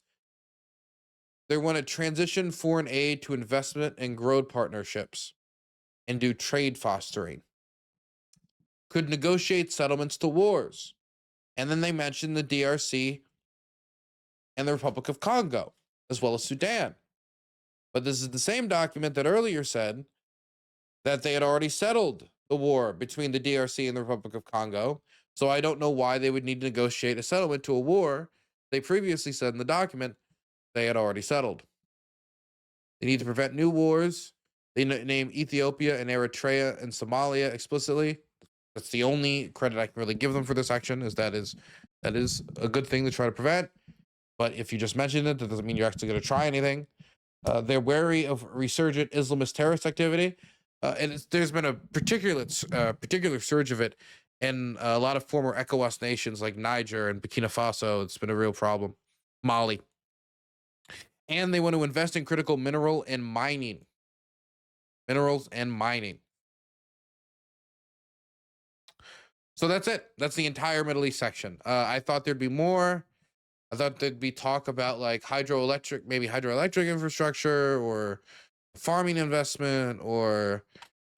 Speaker 1: they want to transition foreign aid to investment and growth partnerships and do trade fostering. Could negotiate settlements to wars. And then they mentioned the DRC and the Republic of Congo, as well as Sudan. But this is the same document that earlier said that they had already settled the war between the DRC and the Republic of Congo. So I don't know why they would need to negotiate a settlement to a war they previously said in the document they had already settled. They need to prevent new wars. They name Ethiopia and Eritrea and Somalia explicitly. That's the only credit I can really give them for this action. That is a good thing to try to prevent. But if you just mention it, that doesn't mean you're actually going to try anything. They're wary of resurgent Islamist terrorist activity, and there's been a particular surge of it in a lot of former ECOWAS nations like Niger and Burkina Faso. It's been a real problem. Mali. And they want to invest in critical minerals and mining. So that's it. That's the entire Middle East section. I thought there'd be more. I thought there'd be talk about like hydroelectric infrastructure or farming investment or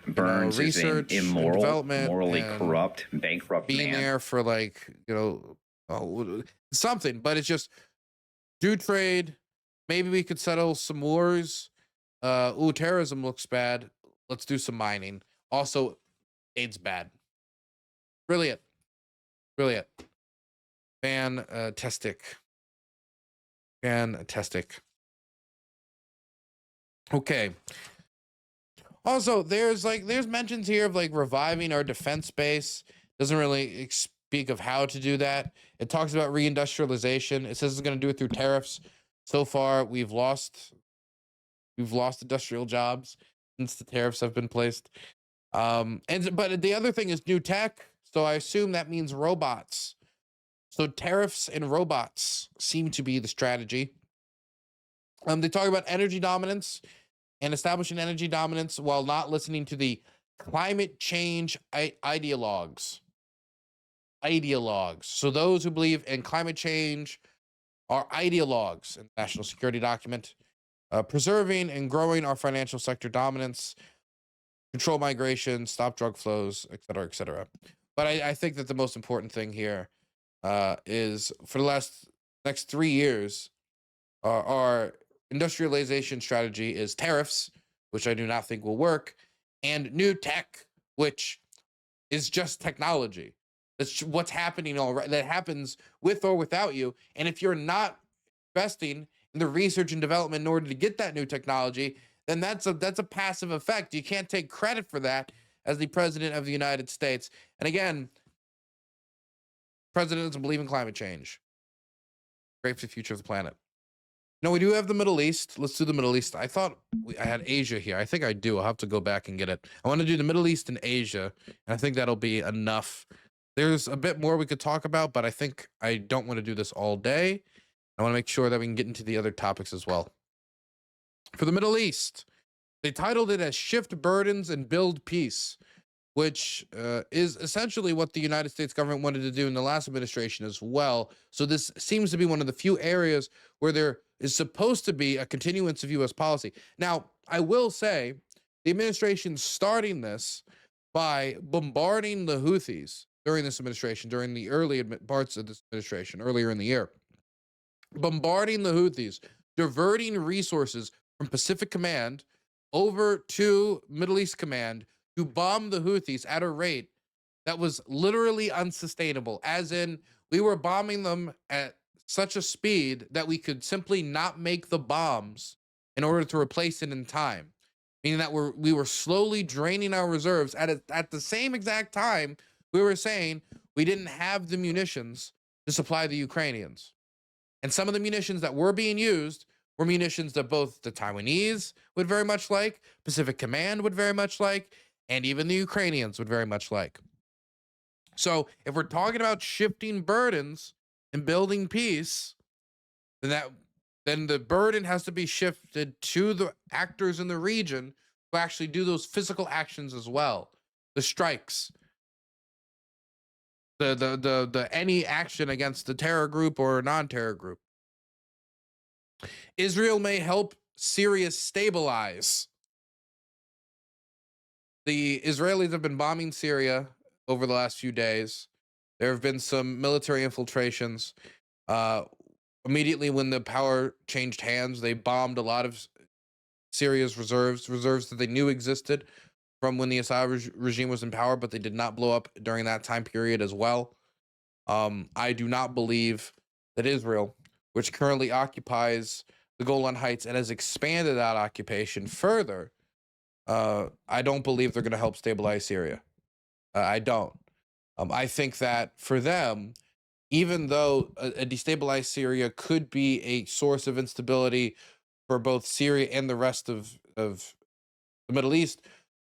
Speaker 4: Burns
Speaker 1: research,
Speaker 4: is an immoral,
Speaker 1: development,
Speaker 4: morally corrupt, bankrupt
Speaker 1: being
Speaker 4: man.
Speaker 1: there for something. But it's just do trade. Maybe we could settle some wars. Terrorism looks bad. Let's do some mining. Also, AIDS bad. Brilliant. Fantastic. Fantastic. Okay. Also, there's mentions here of like reviving our defense base. Doesn't really speak of how to do that. It talks about reindustrialization. It says it's going to do it through tariffs. So far, we've lost industrial jobs since the tariffs have been placed. But the other thing is new tech. So I assume that means robots. So tariffs and robots seem to be the strategy. They talk about energy dominance and establishing energy dominance while not listening to the climate change ideologues. Ideologues. So those who believe in climate change are ideologues in the national security document. Preserving and growing our financial sector dominance, control migration, stop drug flows, et cetera, et cetera. But I think that the most important thing here is for the next 3 years, our industrialization strategy is tariffs, which I do not think will work, and new tech, which is just technology. That's what's happening already. That happens with or without you. And if you're not investing in the research and development in order to get that new technology, then that's a passive effect. You can't take credit for that as the president of the United States. And again, president doesn't believe in climate change. Great for the future of the planet. No, we do have the Middle East. Let's do the Middle East. I thought I had Asia here. I think I do. I'll have to go back and get it. I want to do the Middle East and Asia, and I think that'll be enough. There's a bit more we could talk about, but I think I don't want to do this all day. I want to make sure that we can get into the other topics as well. For the Middle East, they titled it as Shift Burdens and Build Peace, which is essentially what the United States government wanted to do in the last administration as well. So this seems to be one of the few areas where there is supposed to be a continuance of U.S. policy. Now, I will say the administration starting this by bombarding the Houthis during this administration, during the early parts of this administration, earlier in the year, bombarding the Houthis, diverting resources from Pacific Command over to Middle East Command to bomb the Houthis at a rate that was literally unsustainable, as in we were bombing them at such a speed that we could simply not make the bombs in order to replace it in time, meaning that we were slowly draining our reserves at the same exact time we were saying we didn't have the munitions to supply the Ukrainians. And some of the munitions that were being used were munitions that both the Taiwanese would very much like, Pacific Command would very much like, and even the Ukrainians would very much like. So if we're talking about shifting burdens and building peace, then the burden has to be shifted to the actors in the region who actually do those physical actions as well. The strikes, the any action against the terror group or non-terror group. Israel may help Syria stabilize. The Israelis have been bombing Syria over the last few days. There have been some military infiltrations. Immediately when the power changed hands, they bombed a lot of Syria's reserves that they knew existed from when the Assad regime was in power, but they did not blow up during that time period as well. I do not believe that Israel, which currently occupies the Golan Heights and has expanded that occupation further, I don't believe they're going to help stabilize Syria. I don't. I think that for them, even though a destabilized Syria could be a source of instability for both Syria and the rest of the Middle East,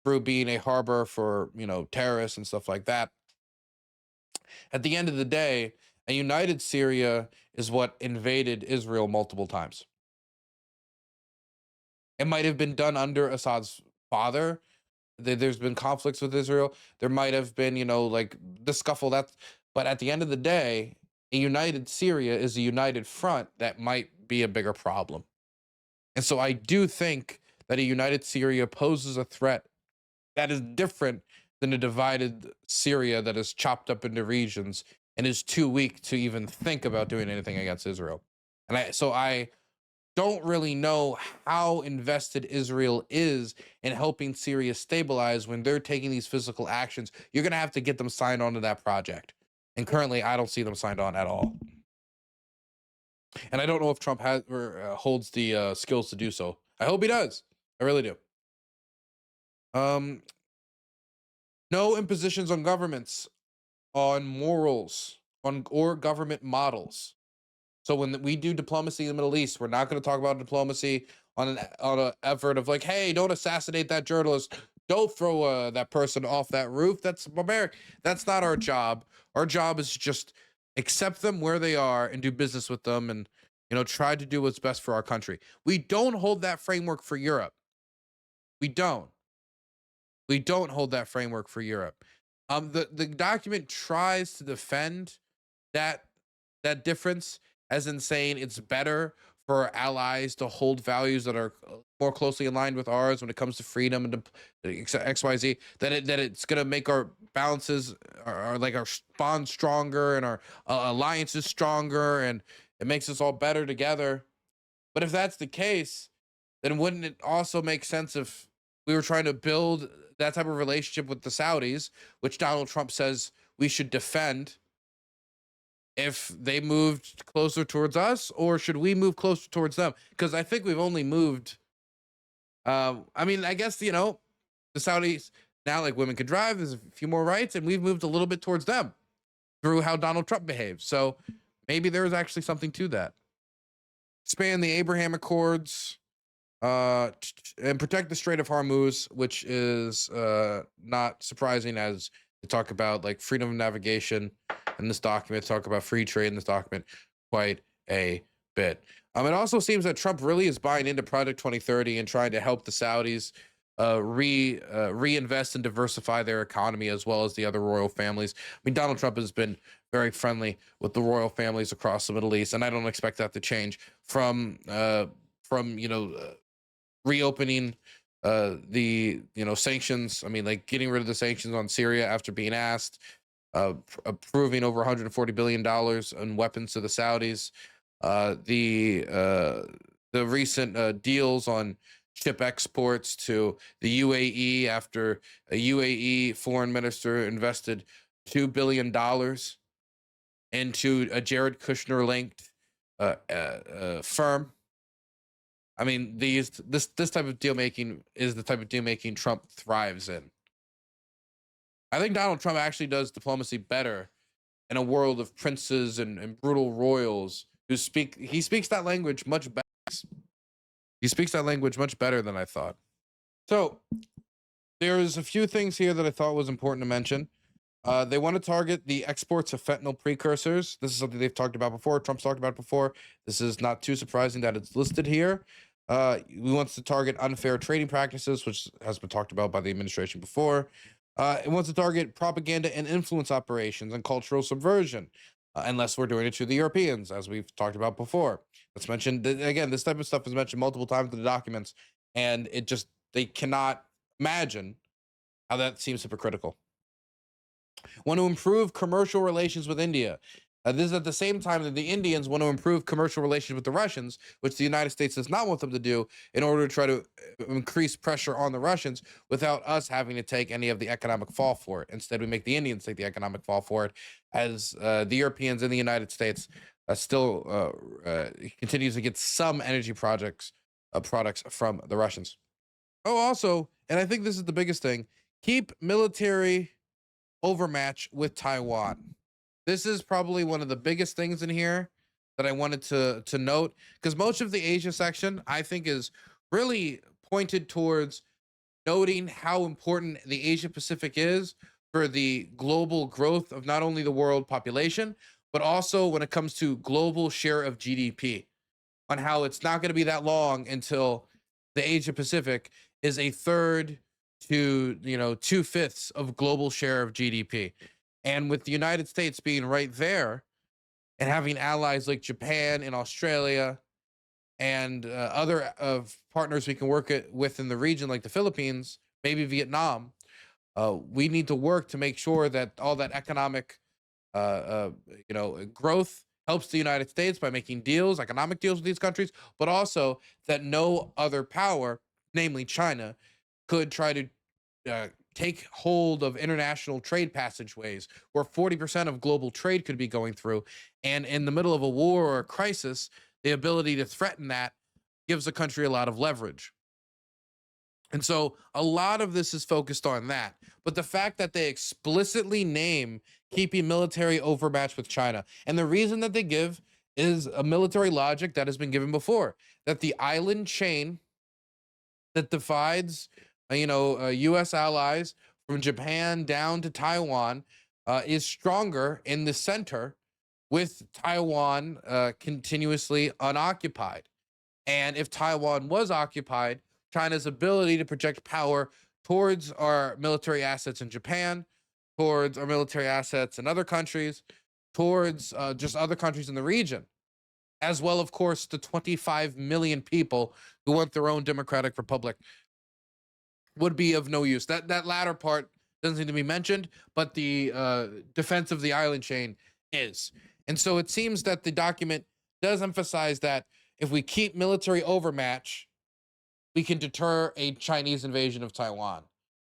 Speaker 1: through being a harbor for, terrorists and stuff like that, at the end of the day, a united Syria is what invaded Israel multiple times. It might have been done under Assad's father. There's been conflicts with Israel. There might have been, like the scuffle. But at the end of the day, a united Syria is a united front that might be a bigger problem. And so I do think that a united Syria poses a threat that is different than a divided Syria that is chopped up into regions and is too weak to even think about doing anything against Israel. And I don't really know how invested Israel is in helping Syria stabilize when they're taking these physical actions. You're going to have to get them signed onto that project. And currently, I don't see them signed on at all. And I don't know if Trump has or holds the skills to do so. I hope he does. I really do. No impositions on governments, on morals, on or government models. So when we do diplomacy in the Middle East, we're not going to talk about diplomacy on an effort of like, hey, don't assassinate that journalist, don't throw that person off that roof. That's barbaric. That's not our job. Our job is just accept them where they are and do business with them, and try to do what's best for our country. We don't hold that framework for Europe. We don't. We don't hold that framework for Europe. The document tries to defend that difference, as in saying it's better for our allies to hold values that are more closely aligned with ours when it comes to freedom and XYZ. That it's gonna make our balances, our bonds stronger and our alliances stronger, and it makes us all better together. But if that's the case, then wouldn't it also make sense if we were trying to build that type of relationship with the Saudis, which Donald Trump says we should defend, if they moved closer towards us, or should we move closer towards them? Because I think we've only moved. I mean, I guess, the Saudis now, like, women can drive, there's a few more rights, and we've moved a little bit towards them through how Donald Trump behaves. So maybe there is actually something to that. Expand the Abraham Accords, and protect the Strait of Hormuz, which is not surprising, as they talk about like freedom of navigation in this document, talk about free trade in this document quite a bit. It also seems that Trump really is buying into Project 2030 and trying to help the Saudis reinvest and diversify their economy, as well as the other royal families. I mean, Donald Trump has been very friendly with the royal families across the Middle East, and I don't expect that to change from reopening the sanctions. I mean, like, getting rid of the sanctions on Syria after being asked, approving over $140 billion in weapons to the Saudis, the recent deals on ship exports to the UAE after a UAE foreign minister invested $2 billion into a Jared Kushner linked firm. I mean, this type of deal making is the type of deal making Trump thrives in. I think Donald Trump actually does diplomacy better in a world of princes and brutal royals who he speaks that language much better. He speaks that language much better than I thought. So there's a few things here that I thought was important to mention. They want to target the exports of fentanyl precursors. This is something they've talked about before. Trump's talked about it before. This is not too surprising that it's listed here. He wants to target unfair trading practices, which has been talked about by the administration before. It wants to target propaganda and influence operations and cultural subversion, unless we're doing it to the Europeans, as we've talked about before. Let's mention, again, this type of stuff is mentioned multiple times in the documents, and they cannot imagine how that seems hypocritical. Want to improve commercial relations with India. This is at the same time that the Indians want to improve commercial relations with the Russians, which the United States does not want them to do, in order to try to increase pressure on the Russians without us having to take any of the economic fall for it. Instead, we make the Indians take the economic fall for it, as the Europeans and the United States still continues to get some energy products from the Russians. Oh, also, and I think this is the biggest thing, keep military overmatch with Taiwan. This is probably one of the biggest things in here that I wanted to note, because most of the Asia section, I think, is really pointed towards noting how important the Asia Pacific is for the global growth of not only the world population, but also when it comes to global share of GDP, on how it's not going to be that long until the Asia Pacific is a third to 2/5 of global share of GDP. And with the United States being right there and having allies like Japan and Australia and other partners we can work with in the region, like the Philippines, maybe Vietnam, we need to work to make sure that all that economic growth helps the United States by making economic deals with these countries, but also that no other power, namely China, could try to take hold of international trade passageways where 40% of global trade could be going through. And in the middle of a war or a crisis, the ability to threaten that gives a country a lot of leverage. And so a lot of this is focused on that. But the fact that they explicitly name keeping military overmatched with China, and the reason that they give is a military logic that has been given before, that the island chain that divides, U.S. allies from Japan down to Taiwan is stronger in the center, with Taiwan continuously unoccupied. And if Taiwan was occupied, China's ability to project power towards our military assets in Japan, towards our military assets in other countries, towards just other countries in the region, as well, of course, the 25 million people who want their own democratic republic, would be of no use. That latter part doesn't seem to be mentioned, but the defense of the island chain is. And so it seems that the document does emphasize that if we keep military overmatch, we can deter a Chinese invasion of Taiwan.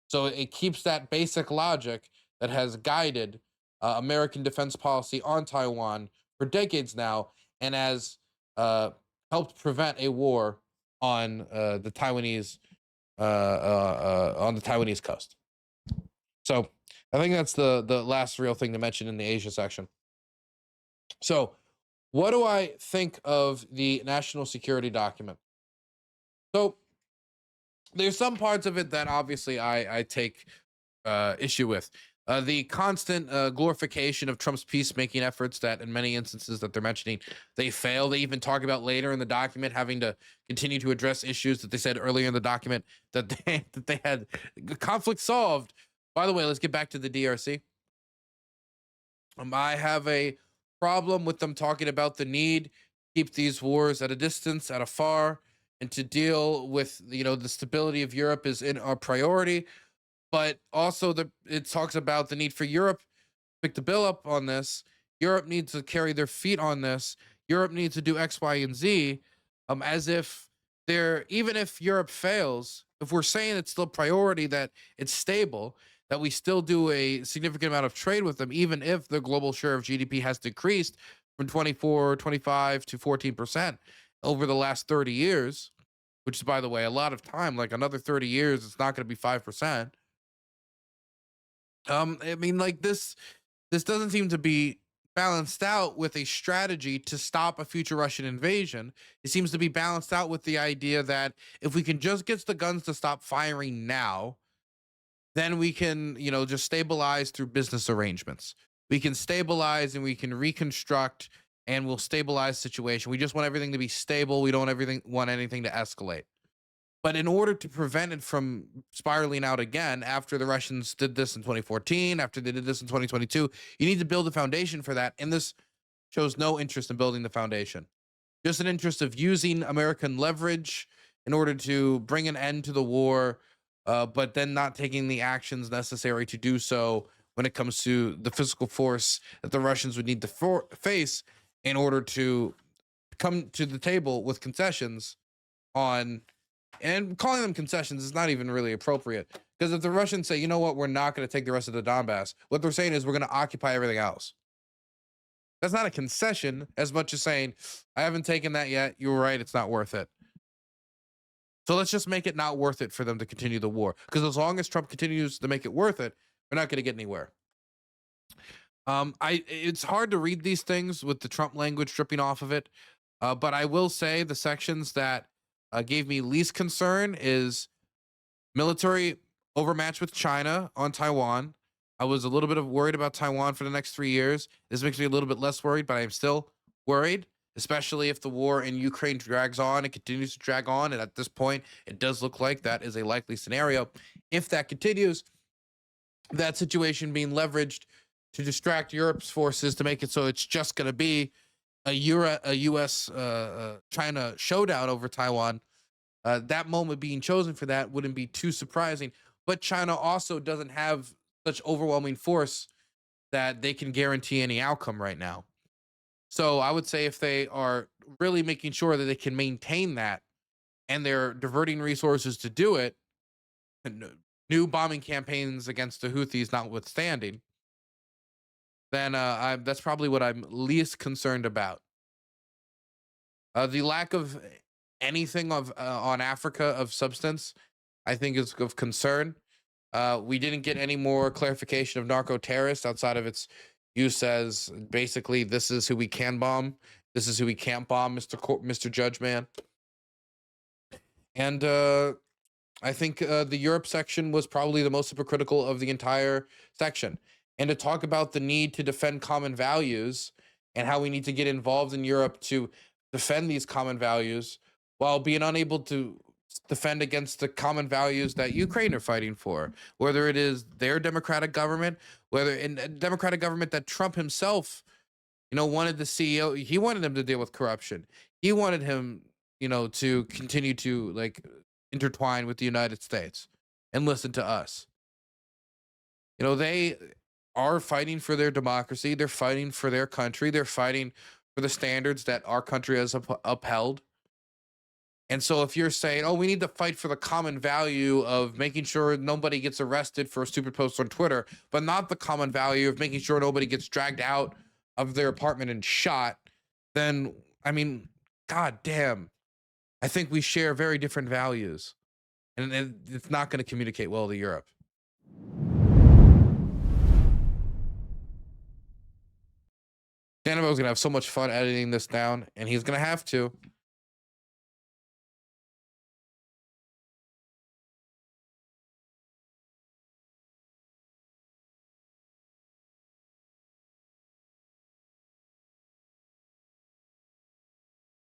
Speaker 1: So it keeps that basic logic that has guided American defense policy on Taiwan for decades now, and has helped prevent a war on the Taiwanese coast. So I think that's the last real thing to mention in the Asia section. So what do I think of the national security document? So there's some parts of it that obviously I take issue with. The constant glorification of Trump's peacemaking efforts, that in many instances that they're mentioning, they fail. They even talk about later in the document having to continue to address issues that they said earlier in the document that they had conflict solved. By the way, let's get back to the DRC. I have a problem with them talking about the need to keep these wars at a distance, at afar, and to deal with, the stability of Europe is in our priority. But also it talks about the need for Europe to pick the bill up on this. Europe needs to carry their feet on this. Europe needs to do X, Y, and Z, as if even if Europe fails, if we're saying it's still priority, that it's stable, that we still do a significant amount of trade with them, even if the global share of GDP has decreased from 25 to 14% over the last 30 years, which is, by the way, a lot of time. Like another 30 years, it's not going to be 5%. I mean, like this doesn't seem to be balanced out with a strategy to stop a future Russian invasion. It seems to be balanced out with the idea that if we can just get the guns to stop firing now, then we can, just stabilize through business arrangements. We can stabilize and we can reconstruct, and we'll stabilize the situation. We just want everything to be stable. We don't want anything to escalate. But in order to prevent it from spiraling out again, after the Russians did this in 2014, after they did this in 2022, you need to build a foundation for that. And this shows no interest in building the foundation, just an interest of using American leverage in order to bring an end to the war, but then not taking the actions necessary to do so when it comes to the physical force that the Russians would need to face in order to come to the table with concessions on. And calling them concessions is not even really appropriate, because if the Russians say, you know what, we're not going to take the rest of the Donbass, what they're saying is we're going to occupy everything else. That's not a concession as much as saying, I haven't taken that yet. You're right. It's not worth it. So let's just make it not worth it for them to continue the war. Because as long as Trump continues to make it worth it, we're not going to get anywhere. It's hard to read these things with the Trump language dripping off of it. But I will say the sections that gave me least concern is military overmatch with China on Taiwan. I was a little bit worried about Taiwan for the next 3 years. This makes me a little bit less worried, but I am still worried, especially if the war in Ukraine drags on and continues to drag on. And at this point, it does look like that is a likely scenario. If that continues, that situation being leveraged to distract Europe's forces to make it so it's just going to be a U.S. China showdown over Taiwan, that moment being chosen for that wouldn't be too surprising. But China also doesn't have such overwhelming force that they can guarantee any outcome right now. So I would say if they are really making sure that they can maintain that, and they're diverting resources to do it, and new bombing campaigns against the Houthis notwithstanding, then that's probably what I'm least concerned about. The lack of anything of on Africa of substance, I think, is of concern. We didn't get any more clarification of narco terrorists outside of its use as basically this is who we can bomb, this is who we can't bomb, Mr. Judge Man. And I think the Europe section was probably the most hypocritical of the entire section. And to talk about the need to defend common values and how we need to get involved in Europe to defend these common values while being unable to defend against the common values that Ukraine are fighting for, whether it is their democratic government, whether in a democratic government that Trump himself, wanted the CEO, he wanted him to deal with corruption. He wanted him, to continue to intertwine with the United States and listen to us. They are fighting for their democracy. They're fighting for their country. They're fighting for the standards that our country has upheld. And so if you're saying, oh, we need to fight for the common value of making sure nobody gets arrested for a stupid post on Twitter, but not the common value of making sure nobody gets dragged out of their apartment and shot, then, god damn, I think we share very different values. And it's not going to communicate well to Europe. Danabo's going to have so much fun editing this down, and he's going to have to.